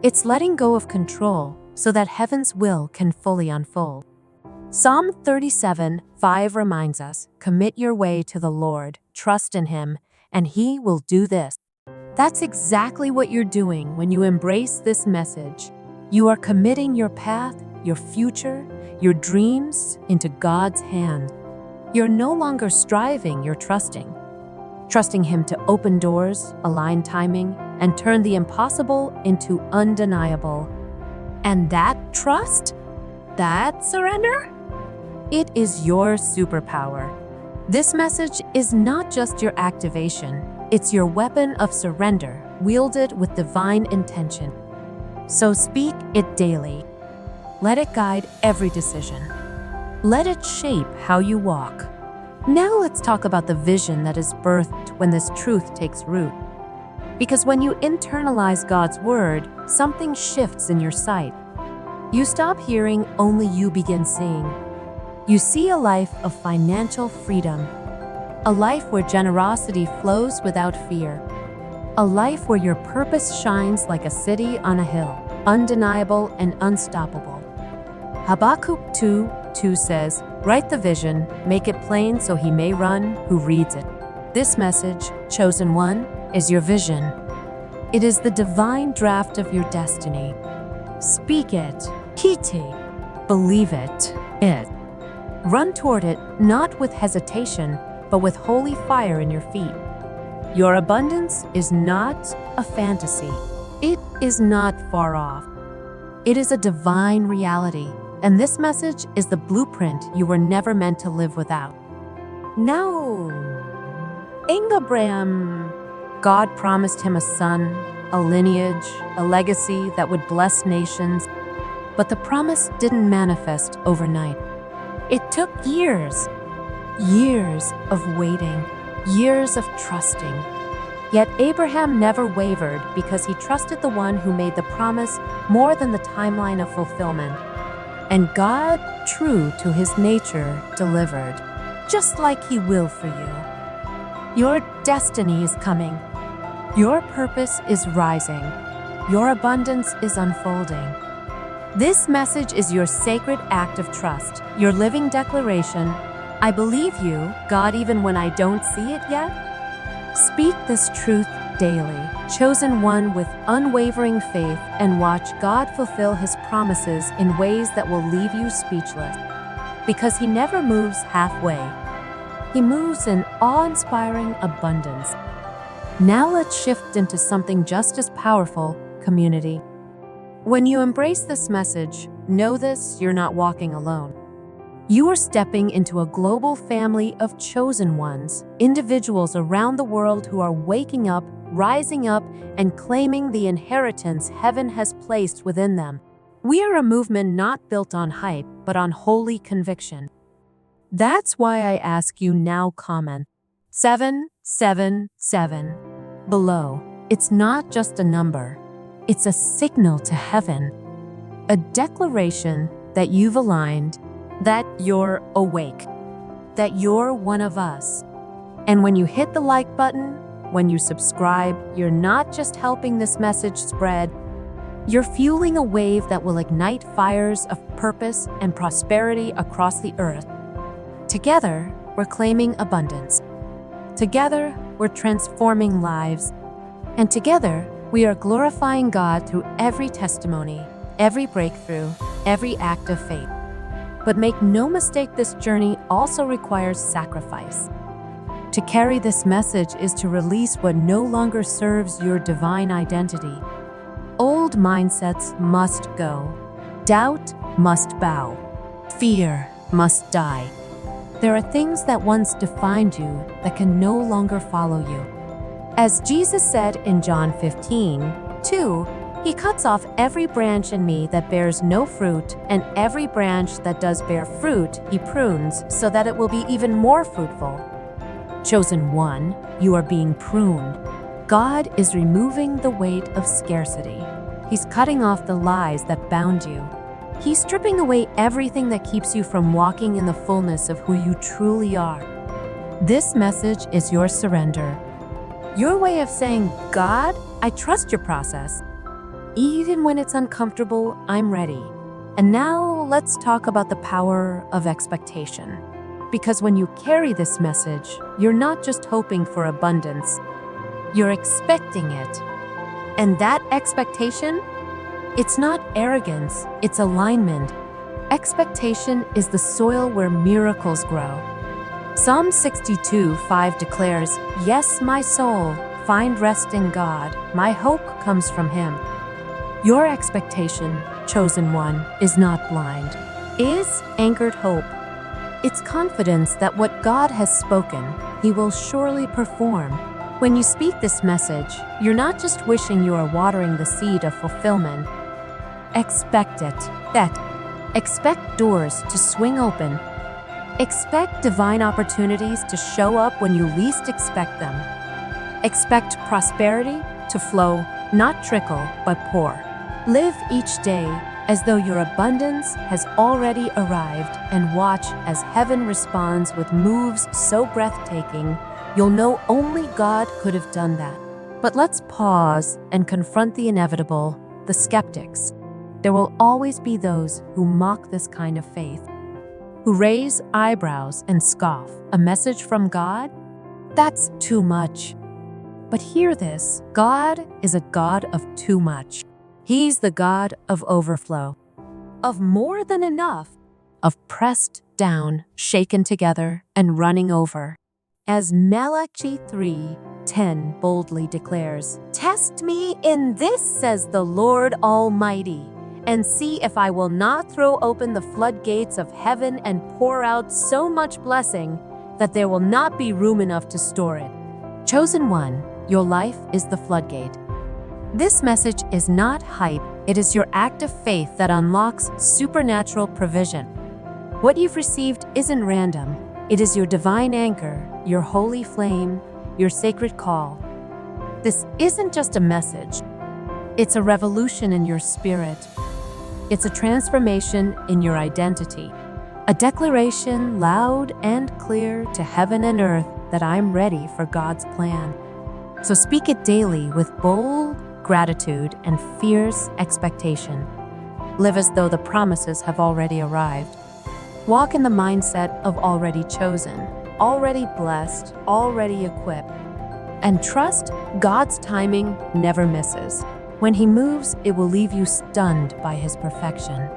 It's letting go of control so that heaven's will can fully unfold. Psalm 37:5 reminds us, commit your way to the Lord, trust in Him, and He will do this. That's exactly what you're doing when you embrace this message. You are committing your path, your future, your dreams into God's hand. You're no longer striving, you're trusting. Trusting Him to open doors, align timing, and turn the impossible into undeniable. And that trust? That surrender? It is your superpower. This message is not just your activation, it's your weapon of surrender, wielded with divine intention. So speak it daily. Let it guide every decision. Let it shape how you walk. Now let's talk about the vision that is birthed when this truth takes root. Because when you internalize God's word, something shifts in your sight. You stop hearing, only you begin seeing. You see a life of financial freedom, a life where generosity flows without fear, a life where your purpose shines like a city on a hill, undeniable and unstoppable. Habakkuk 2:2 says, write the vision, make it plain so he may run who reads it. This message, Chosen One, is your vision. It is the divine draft of your destiny. Speak it, kiti, believe it. Run toward it, not with hesitation, but with holy fire in your feet. Your abundance is not a fantasy. It is not far off. It is a divine reality, and this message is the blueprint you were never meant to live without. Now, Abraham, God promised him a son, a lineage, a legacy that would bless nations, but the promise didn't manifest overnight. It took years of waiting, years of trusting. Yet Abraham never wavered because he trusted the one who made the promise more than the timeline of fulfillment. And God, true to His nature, delivered, just like He will for you. Your destiny is coming. Your purpose is rising. Your abundance is unfolding. This message is your sacred act of trust, your living declaration. I believe you, God, even when I don't see it yet. Speak this truth daily, chosen one with unwavering faith, and watch God fulfill His promises in ways that will leave you speechless. Because He never moves halfway. He moves in awe-inspiring abundance. Now let's shift into something just as powerful, community. When you embrace this message, know this, you're not walking alone. You are stepping into a global family of chosen ones, individuals around the world who are waking up, rising up, and claiming the inheritance heaven has placed within them. We are a movement not built on hype, but on holy conviction. That's why I ask you now, comment 777 below. It's not just a number. It's a signal to heaven, a declaration that you've aligned, that you're awake, that you're one of us. And when you hit the like button, when you subscribe, you're not just helping this message spread, you're fueling a wave that will ignite fires of purpose and prosperity across the earth. Together, we're claiming abundance. Together, we're transforming lives. And together, we are glorifying God through every testimony, every breakthrough, every act of faith. But make no mistake, this journey also requires sacrifice. To carry this message is to release what no longer serves your divine identity. Old mindsets must go. Doubt must bow. Fear must die. There are things that once defined you that can no longer follow you. As Jesus said in John 15:2, He cuts off every branch in me that bears no fruit, and every branch that does bear fruit, He prunes so that it will be even more fruitful. Chosen one, you are being pruned. God is removing the weight of scarcity. He's cutting off the lies that bound you. He's stripping away everything that keeps you from walking in the fullness of who you truly are. This message is your surrender. Your way of saying, God, I trust your process. Even when it's uncomfortable, I'm ready. And now let's talk about the power of expectation. Because when you carry this message, you're not just hoping for abundance, you're expecting it. And that expectation, it's not arrogance, it's alignment. Expectation is the soil where miracles grow. Psalm 62:5 declares, "Yes, my soul, find rest in God. My hope comes from Him." Your expectation, chosen one, is not blind. Is anchored hope. It's confidence that what God has spoken, He will surely perform. When you speak this message, you're not just wishing you are watering the seed of fulfillment. Expect it. Expect doors to swing open. Expect divine opportunities to show up when you least expect them. Expect prosperity to flow, not trickle, but pour. Live each day as though your abundance has already arrived, and watch as heaven responds with moves so breathtaking, you'll know only God could have done that. But let's pause and confront the inevitable, the skeptics. There will always be those who mock this kind of faith, who raise eyebrows and scoff. A message from God? That's too much. But hear this, God is a God of too much. He's the God of overflow, of more than enough, of pressed down, shaken together, and running over. As Malachi 3:10 boldly declares, "Test me in this, says the Lord Almighty, and see if I will not throw open the floodgates of heaven and pour out so much blessing that there will not be room enough to store it." Chosen one, your life is the floodgate. This message is not hype, it is your act of faith that unlocks supernatural provision. What you've received isn't random, it is your divine anchor, your holy flame, your sacred call. This isn't just a message, it's a revolution in your spirit. It's a transformation in your identity, a declaration loud and clear to heaven and earth that I'm ready for God's plan. So speak it daily with bold gratitude and fierce expectation. Live as though the promises have already arrived. Walk in the mindset of already chosen, already blessed, already equipped. And trust God's timing never misses. When He moves, it will leave you stunned by His perfection.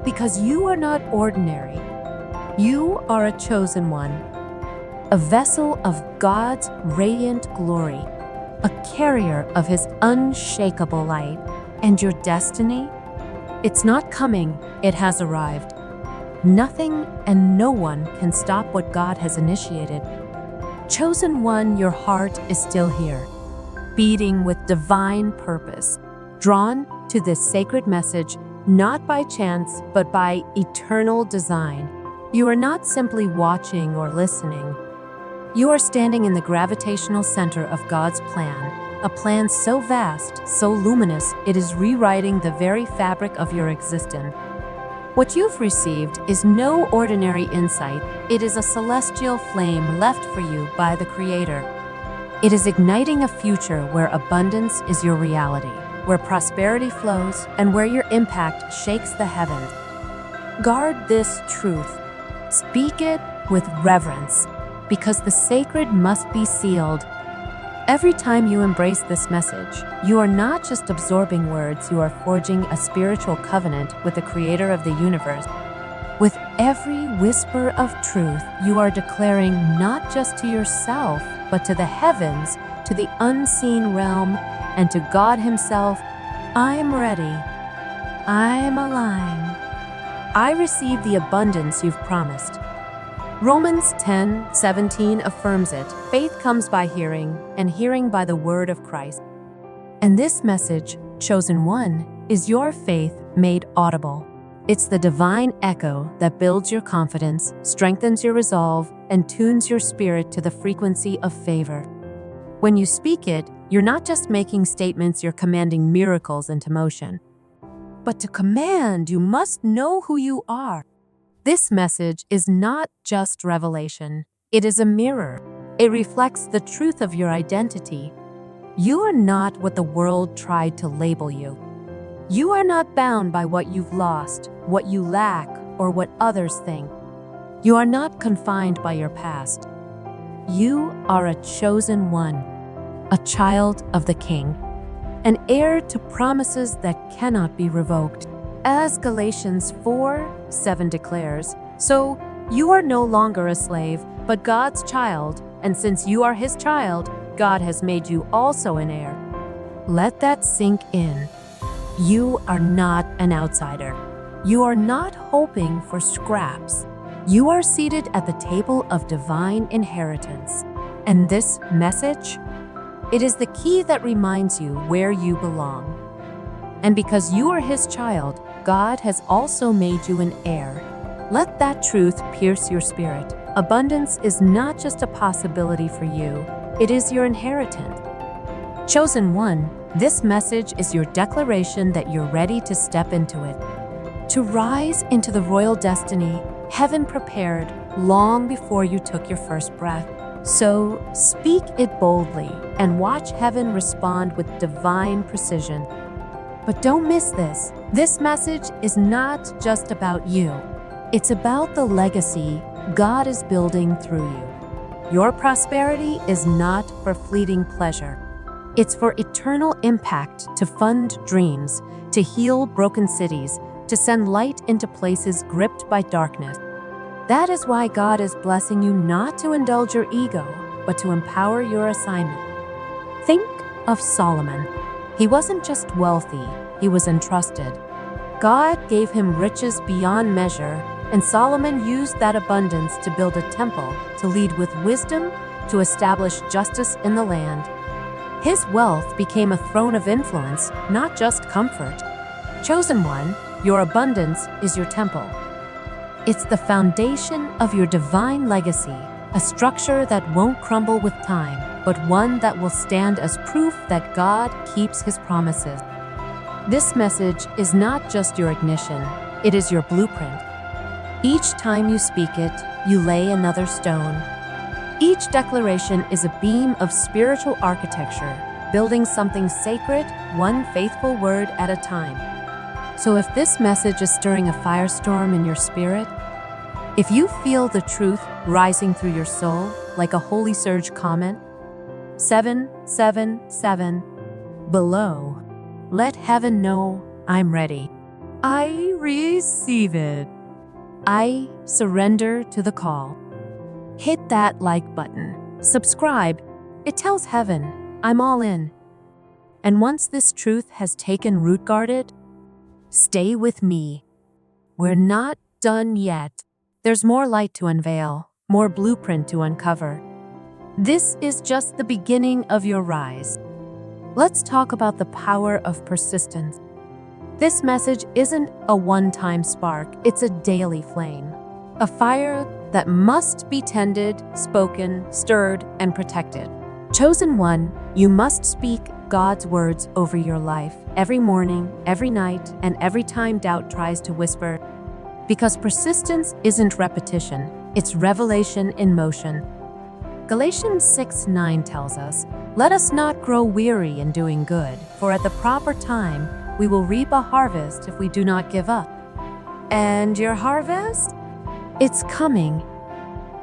Because you are not ordinary. You are a chosen one, a vessel of God's radiant glory, a carrier of His unshakable light. And your destiny? It's not coming, it has arrived. Nothing and no one can stop what God has initiated. Chosen one, your heart is still here, beating with divine purpose, drawn to this sacred message not by chance but by eternal design. You are not simply watching or listening. You are standing in the gravitational center of God's plan, a plan so vast, so luminous, it is rewriting the very fabric of your existence. What you've received is no ordinary insight, it is a celestial flame left for you by the Creator. It is igniting a future where abundance is your reality, where prosperity flows, and where your impact shakes the heavens. Guard this truth. Speak it with reverence, because the sacred must be sealed. Every time you embrace this message, you are not just absorbing words, you are forging a spiritual covenant with the Creator of the universe. With every whisper of truth, you are declaring not just to yourself, but to the heavens, to the unseen realm, and to God Himself, I'm ready. I'm aligned. I receive the abundance you've promised. Romans 10:17 affirms it. Faith comes by hearing, and hearing by the word of Christ. And this message, chosen one, is your faith made audible. It's the divine echo that builds your confidence, strengthens your resolve, and tunes your spirit to the frequency of favor. When you speak it, You're not just making statements, you're commanding miracles into motion. But to command, you must know who you are. This message is not just revelation, it is a mirror. It reflects the truth of your identity. You are not what the world tried to label you. You are not bound by what you've lost, what you lack, or what others think. You are not confined by your past. You are a chosen one, a child of the King, an heir to promises that cannot be revoked. As Galatians 4:7 declares, so you are no longer a slave, but God's child, and since you are his child, God has made you also an heir. Let that sink in. You are not an outsider. You are not hoping for scraps. You are seated at the table of divine inheritance. And this message, it is the key that reminds you where you belong. And because you are his child, God has also made you an heir. Let that truth pierce your spirit. Abundance is not just a possibility for you, it is your inheritance. Chosen one, this message is your declaration that you're ready to step into it. To rise into the royal destiny heaven prepared long before you took your first breath. So speak it boldly and watch heaven respond with divine precision. But don't miss this. This message is not just about you. It's about the legacy God is building through you. Your prosperity is not for fleeting pleasure. It's for eternal impact, to fund dreams, to heal broken cities, to send light into places gripped by darkness. That is why God is blessing you not to indulge your ego, but to empower your assignment. Think of Solomon. He wasn't just wealthy, he was entrusted. God gave him riches beyond measure, and Solomon used that abundance to build a temple, to lead with wisdom, to establish justice in the land. His wealth became a throne of influence, not just comfort. Chosen one, your abundance is your temple. It's the foundation of your divine legacy, a structure that won't crumble with time, but one that will stand as proof that God keeps his promises. This message is not just your ignition, it is your blueprint. Each time you speak it, you lay another stone. Each declaration is a beam of spiritual architecture, building something sacred, one faithful word at a time. So if this message is stirring a firestorm in your spirit, if you feel the truth rising through your soul like a holy surge, comment 777 below. Let heaven know I'm ready. I receive it. I surrender to the call. Hit that like button. Subscribe. It tells heaven I'm all in. And once this truth has taken root, guarded, stay with me. We're not done yet. There's more light to unveil, more blueprint to uncover. This is just the beginning of your rise. Let's talk about the power of persistence. This message isn't a one-time spark, it's a daily flame. A fire that must be tended, spoken, stirred, and protected. Chosen one, you must speak God's words over your life every morning, every night, and every time doubt tries to whisper. Because persistence isn't repetition, it's revelation in motion. Galatians 6:9 tells us, "Let us not grow weary in doing good, for at the proper time we will reap a harvest if we do not give up." And your harvest? It's coming.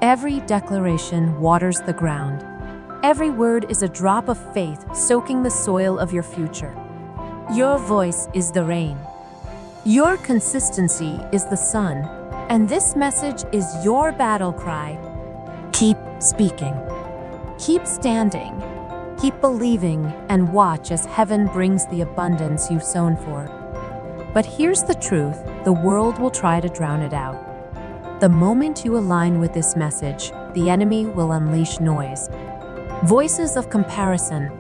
Every declaration waters the ground. Every word is a drop of faith soaking the soil of your future. Your voice is the rain. Your consistency is the sun. And this message is your battle cry. Keep speaking. Keep standing. Keep believing, and watch as heaven brings the abundance you've sown for. But here's the truth, the world will try to drown it out. The moment you align with this message, the enemy will unleash noise. Voices of comparison,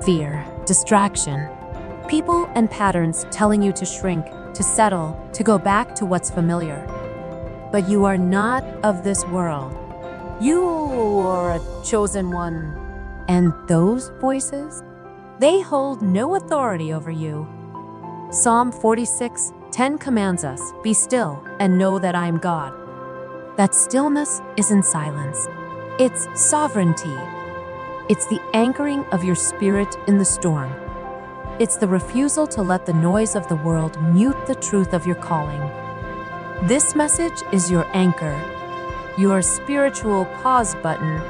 fear, distraction, people and patterns telling you to shrink, to settle, to go back to what's familiar. But you are not of this world. You are a chosen one. And those voices, They hold no authority over you. Psalm 46:10 commands us, "Be still and know that I am God." That stillness isn't silence. It's sovereignty. It's the anchoring of your spirit in the storm. It's the refusal to let the noise of the world mute the truth of your calling. This message is your anchor, your spiritual pause button,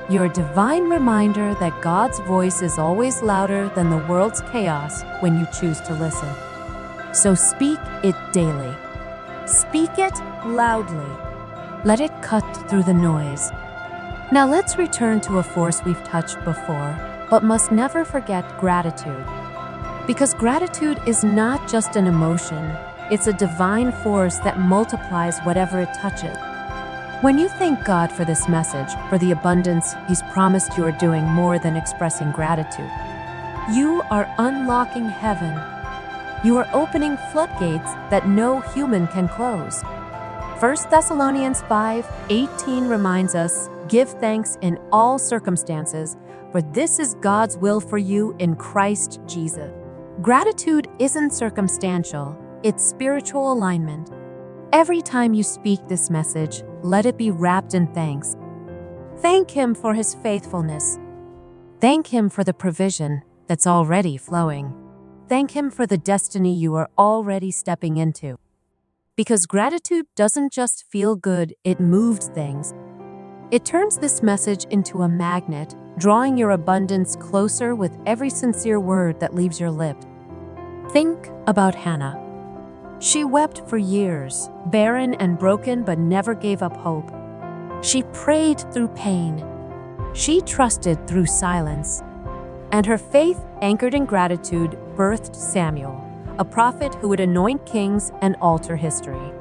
your divine reminder that God's voice is always louder than the world's chaos when you choose to listen. So speak it daily. Speak it loudly. Let it cut through the noise. Now let's return to a force we've touched before, but must never forget gratitude. Because gratitude is not just an emotion, it's a divine force that multiplies whatever it touches. When you thank God for this message, for the abundance He's promised, you are doing more than expressing gratitude. You are unlocking heaven. You are opening floodgates that no human can close. 1 Thessalonians 5:18 reminds us, "Give thanks in all circumstances, for this is God's will for you in Christ Jesus." Gratitude isn't circumstantial, it's spiritual alignment. Every time you speak this message, let it be wrapped in thanks. Thank Him for His faithfulness. Thank Him for the provision that's already flowing. Thank Him for the destiny you are already stepping into. Because gratitude doesn't just feel good, it moves things. It turns this message into a magnet, drawing your abundance closer with every sincere word that leaves your lips. Think about Hannah. She wept for years, barren and broken, but never gave up hope. She prayed through pain. She trusted through silence. And her faith, anchored in gratitude, birthed Samuel, a prophet who would anoint kings and alter history.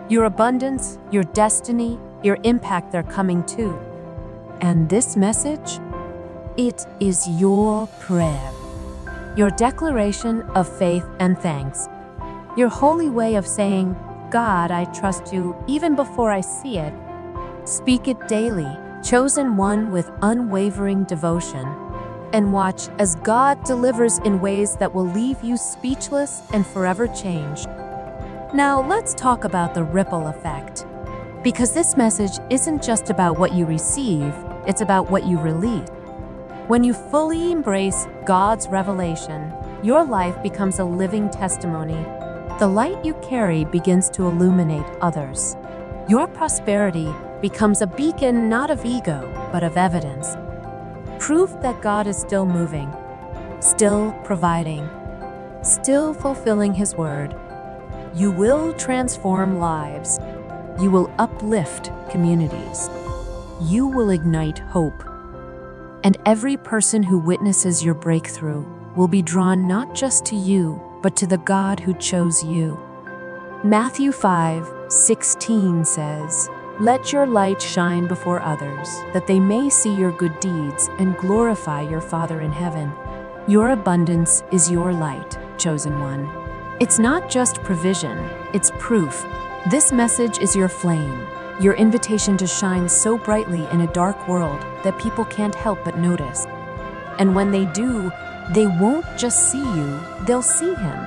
Your abundance, your destiny, your impact, they're coming too. And this message? It is your prayer, your declaration of faith and thanks, your holy way of saying, "God, I trust you even before I see it." Speak it daily, chosen one with unwavering devotion, and watch as God delivers in ways that will leave you speechless and forever changed. Now let's talk about the ripple effect. Because this message isn't just about what you receive, it's about what you release. When you fully embrace God's revelation, your life becomes a living testimony. The light you carry begins to illuminate others. Your prosperity becomes a beacon not of ego, but of evidence. Proof that God is still moving, still providing, still fulfilling His word. You will transform lives. You will uplift communities. You will ignite hope. And every person who witnesses your breakthrough will be drawn not just to you, but to the God who chose you. Matthew 5:16 says, "Let your light shine before others, that they may see your good deeds and glorify your Father in heaven." Your abundance is your light, chosen one. It's not just provision, it's proof. This message is your flame, your invitation to shine so brightly in a dark world that people can't help but notice. And when they do, they won't just see you, they'll see Him.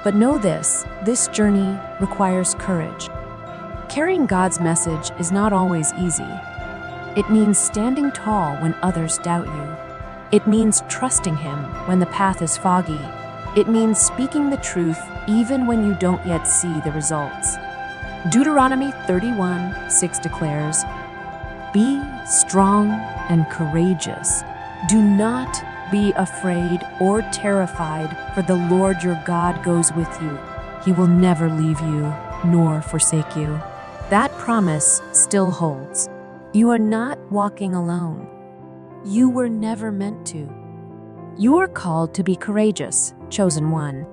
But know this journey requires courage. Carrying God's message is not always easy. It means standing tall when others doubt you. It means trusting Him when the path is foggy. It means speaking the truth even when you don't yet see the results. Deuteronomy 31:6 declares, "Be strong and courageous. Do not be afraid or terrified, for the Lord your God goes with you. He will never leave you nor forsake you." That promise still holds. You are not walking alone. You were never meant to. You are called to be courageous, chosen one.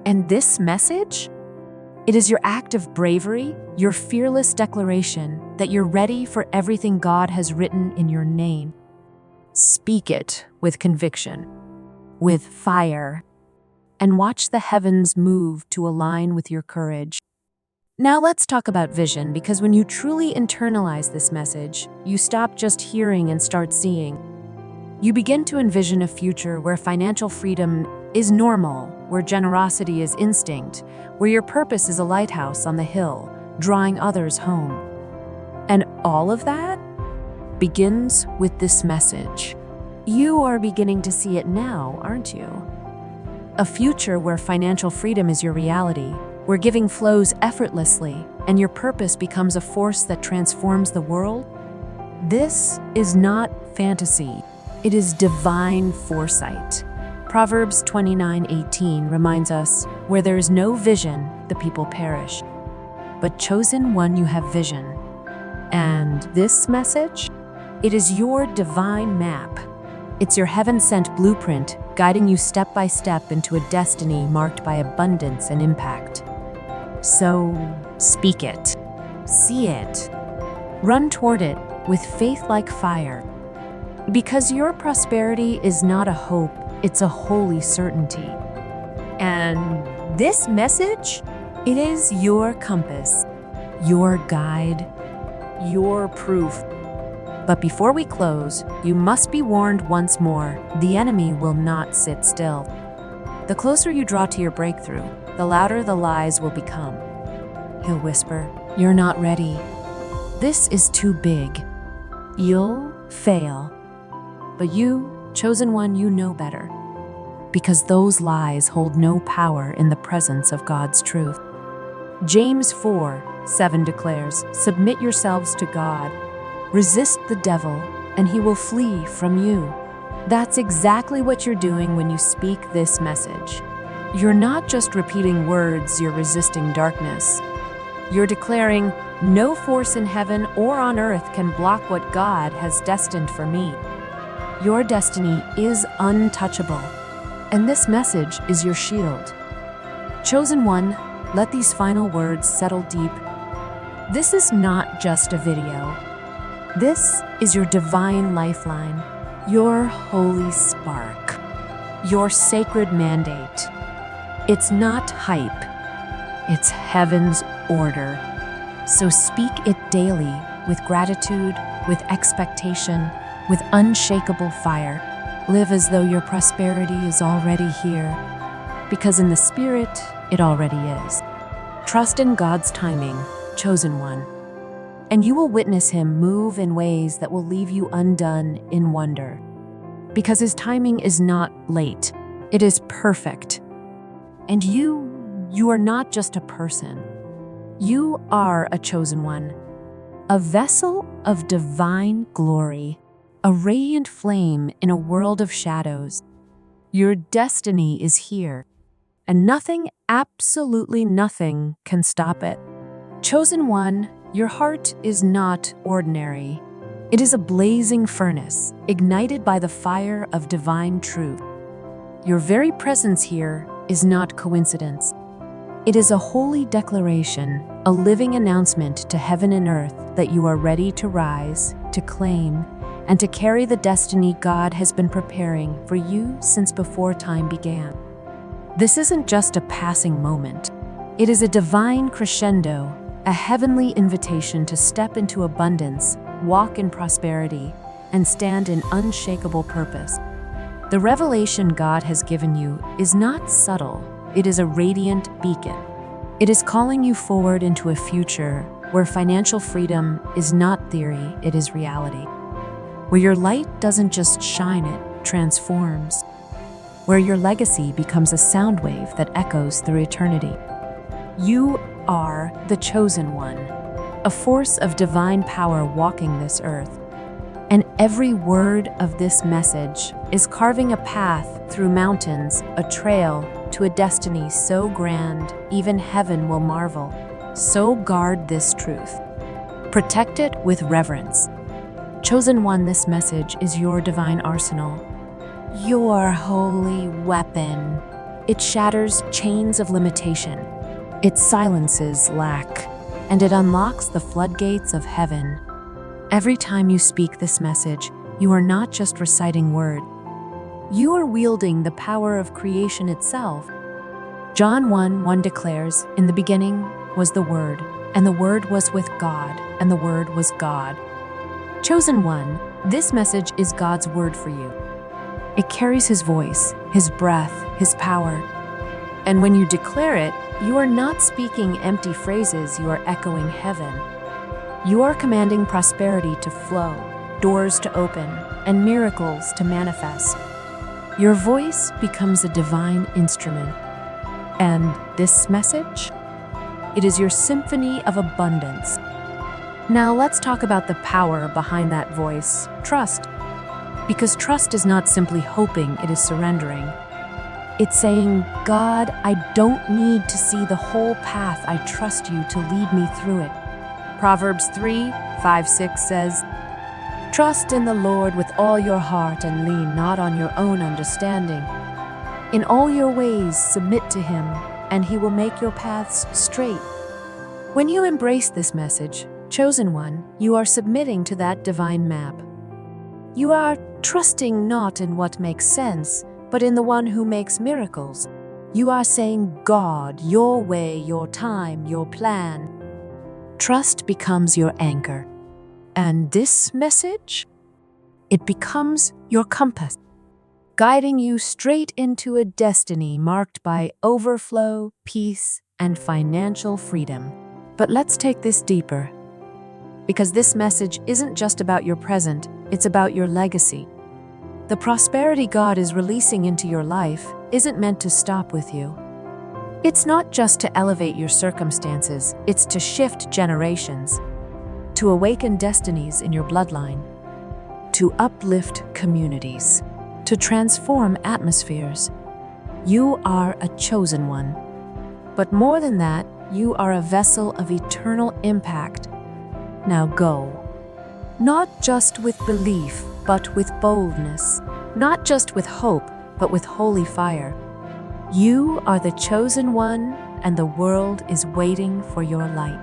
And this message? It is your act of bravery, your fearless declaration that you're ready for everything God has written in your name. Speak it with conviction, with fire, and watch the heavens move to align with your courage. Now let's talk about vision, because when you truly internalize this message, you stop just hearing and start seeing. You begin to envision a future where financial freedom is normal, where generosity is instinct, where your purpose is a lighthouse on the hill, drawing others home. And all of that begins with this message. You are beginning to see it now, aren't you? A future where financial freedom is your reality, where giving flows effortlessly and your purpose becomes a force that transforms the world. This is not fantasy. It is divine foresight. Proverbs 29:18 reminds us, where there is no vision, the people perish. But chosen one, you have vision. And this message? It is your divine map. It's your heaven-sent blueprint, guiding you step by step into a destiny marked by abundance and impact. So, speak it. See it. Run toward it with faith like fire. Because your prosperity is not a hope, it's a holy certainty. And this message? It is your compass, your guide, your proof. But before we close, you must be warned once more, the enemy will not sit still. The closer you draw to your breakthrough, the louder the lies will become. He'll whisper, "You're not ready. This is too big. You'll fail." But you, chosen one, you know better. Because those lies hold no power in the presence of God's truth. James 4:7 declares, "Submit yourselves to God. Resist the devil, and he will flee from you." That's exactly what you're doing when you speak this message. You're not just repeating words, you're resisting darkness. You're declaring, "No force in heaven or on earth can block what God has destined for me." Your destiny is untouchable, and this message is your shield. Chosen one, let these final words settle deep. This is not just a video. This is your divine lifeline, your holy spark, your sacred mandate. It's not hype, it's heaven's order. So speak it daily with gratitude, with expectation, with unshakable fire. Live as though your prosperity is already here, because in the Spirit, it already is. Trust in God's timing, chosen one, and you will witness Him move in ways that will leave you undone in wonder. Because His timing is not late, it is perfect. And you are not just a person. You are a chosen one, a vessel of divine glory, a radiant flame in a world of shadows. Your destiny is here, and nothing, absolutely nothing, can stop it. Chosen one, your heart is not ordinary. It is a blazing furnace, ignited by the fire of divine truth. Your very presence here is not coincidence. It is a holy declaration, a living announcement to heaven and earth that you are ready to rise, to claim, and to carry the destiny God has been preparing for you since before time began. This isn't just a passing moment. It is a divine crescendo, a heavenly invitation to step into abundance, walk in prosperity, and stand in unshakable purpose. The revelation God has given you is not subtle, it is a radiant beacon. It is calling you forward into a future where financial freedom is not theory, it is reality. Where your light doesn't just shine, it transforms. Where your legacy becomes a sound wave that echoes through eternity. You are the chosen one, a force of divine power walking this earth. And every word of this message is carving a path through mountains, a trail to a destiny so grand, even heaven will marvel. So guard this truth. Protect it with reverence. Chosen one, this message is your divine arsenal, your holy weapon. It shatters chains of limitation. It silences lack, and it unlocks the floodgates of heaven. Every time you speak this message, you are not just reciting word. You are wielding the power of creation itself. John 1:1 declares, "In the beginning was the Word, and the Word was with God, and the Word was God." Chosen one, this message is God's word for you. It carries His voice, His breath, His power. And when you declare it, you are not speaking empty phrases, you are echoing heaven. You are commanding prosperity to flow, doors to open, and miracles to manifest. Your voice becomes a divine instrument. And this message? It is your symphony of abundance. Now let's talk about the power behind that voice, trust. Because trust is not simply hoping, it is surrendering. It's saying, God, I don't need to see the whole path. I trust you to lead me through it. Proverbs 3:5-6 says, "Trust in the Lord with all your heart and lean not on your own understanding. In all your ways submit to Him, and He will make your paths straight." When you embrace this message, chosen one, you are submitting to that divine map. You are trusting not in what makes sense, but in the one who makes miracles. You are saying, God, your way, your time, your plan. Trust becomes your anchor. And this message? It becomes your compass, guiding you straight into a destiny marked by overflow, peace, and financial freedom. But let's take this deeper, because this message isn't just about your present, it's about your legacy. The prosperity God is releasing into your life isn't meant to stop with you. It's not just to elevate your circumstances, it's to shift generations, to awaken destinies in your bloodline, to uplift communities, to transform atmospheres. You are a chosen one. But more than that, you are a vessel of eternal impact. Now go. Not just with belief, but with boldness. Not just with hope, but with holy fire. You are the chosen one, and the world is waiting for your light.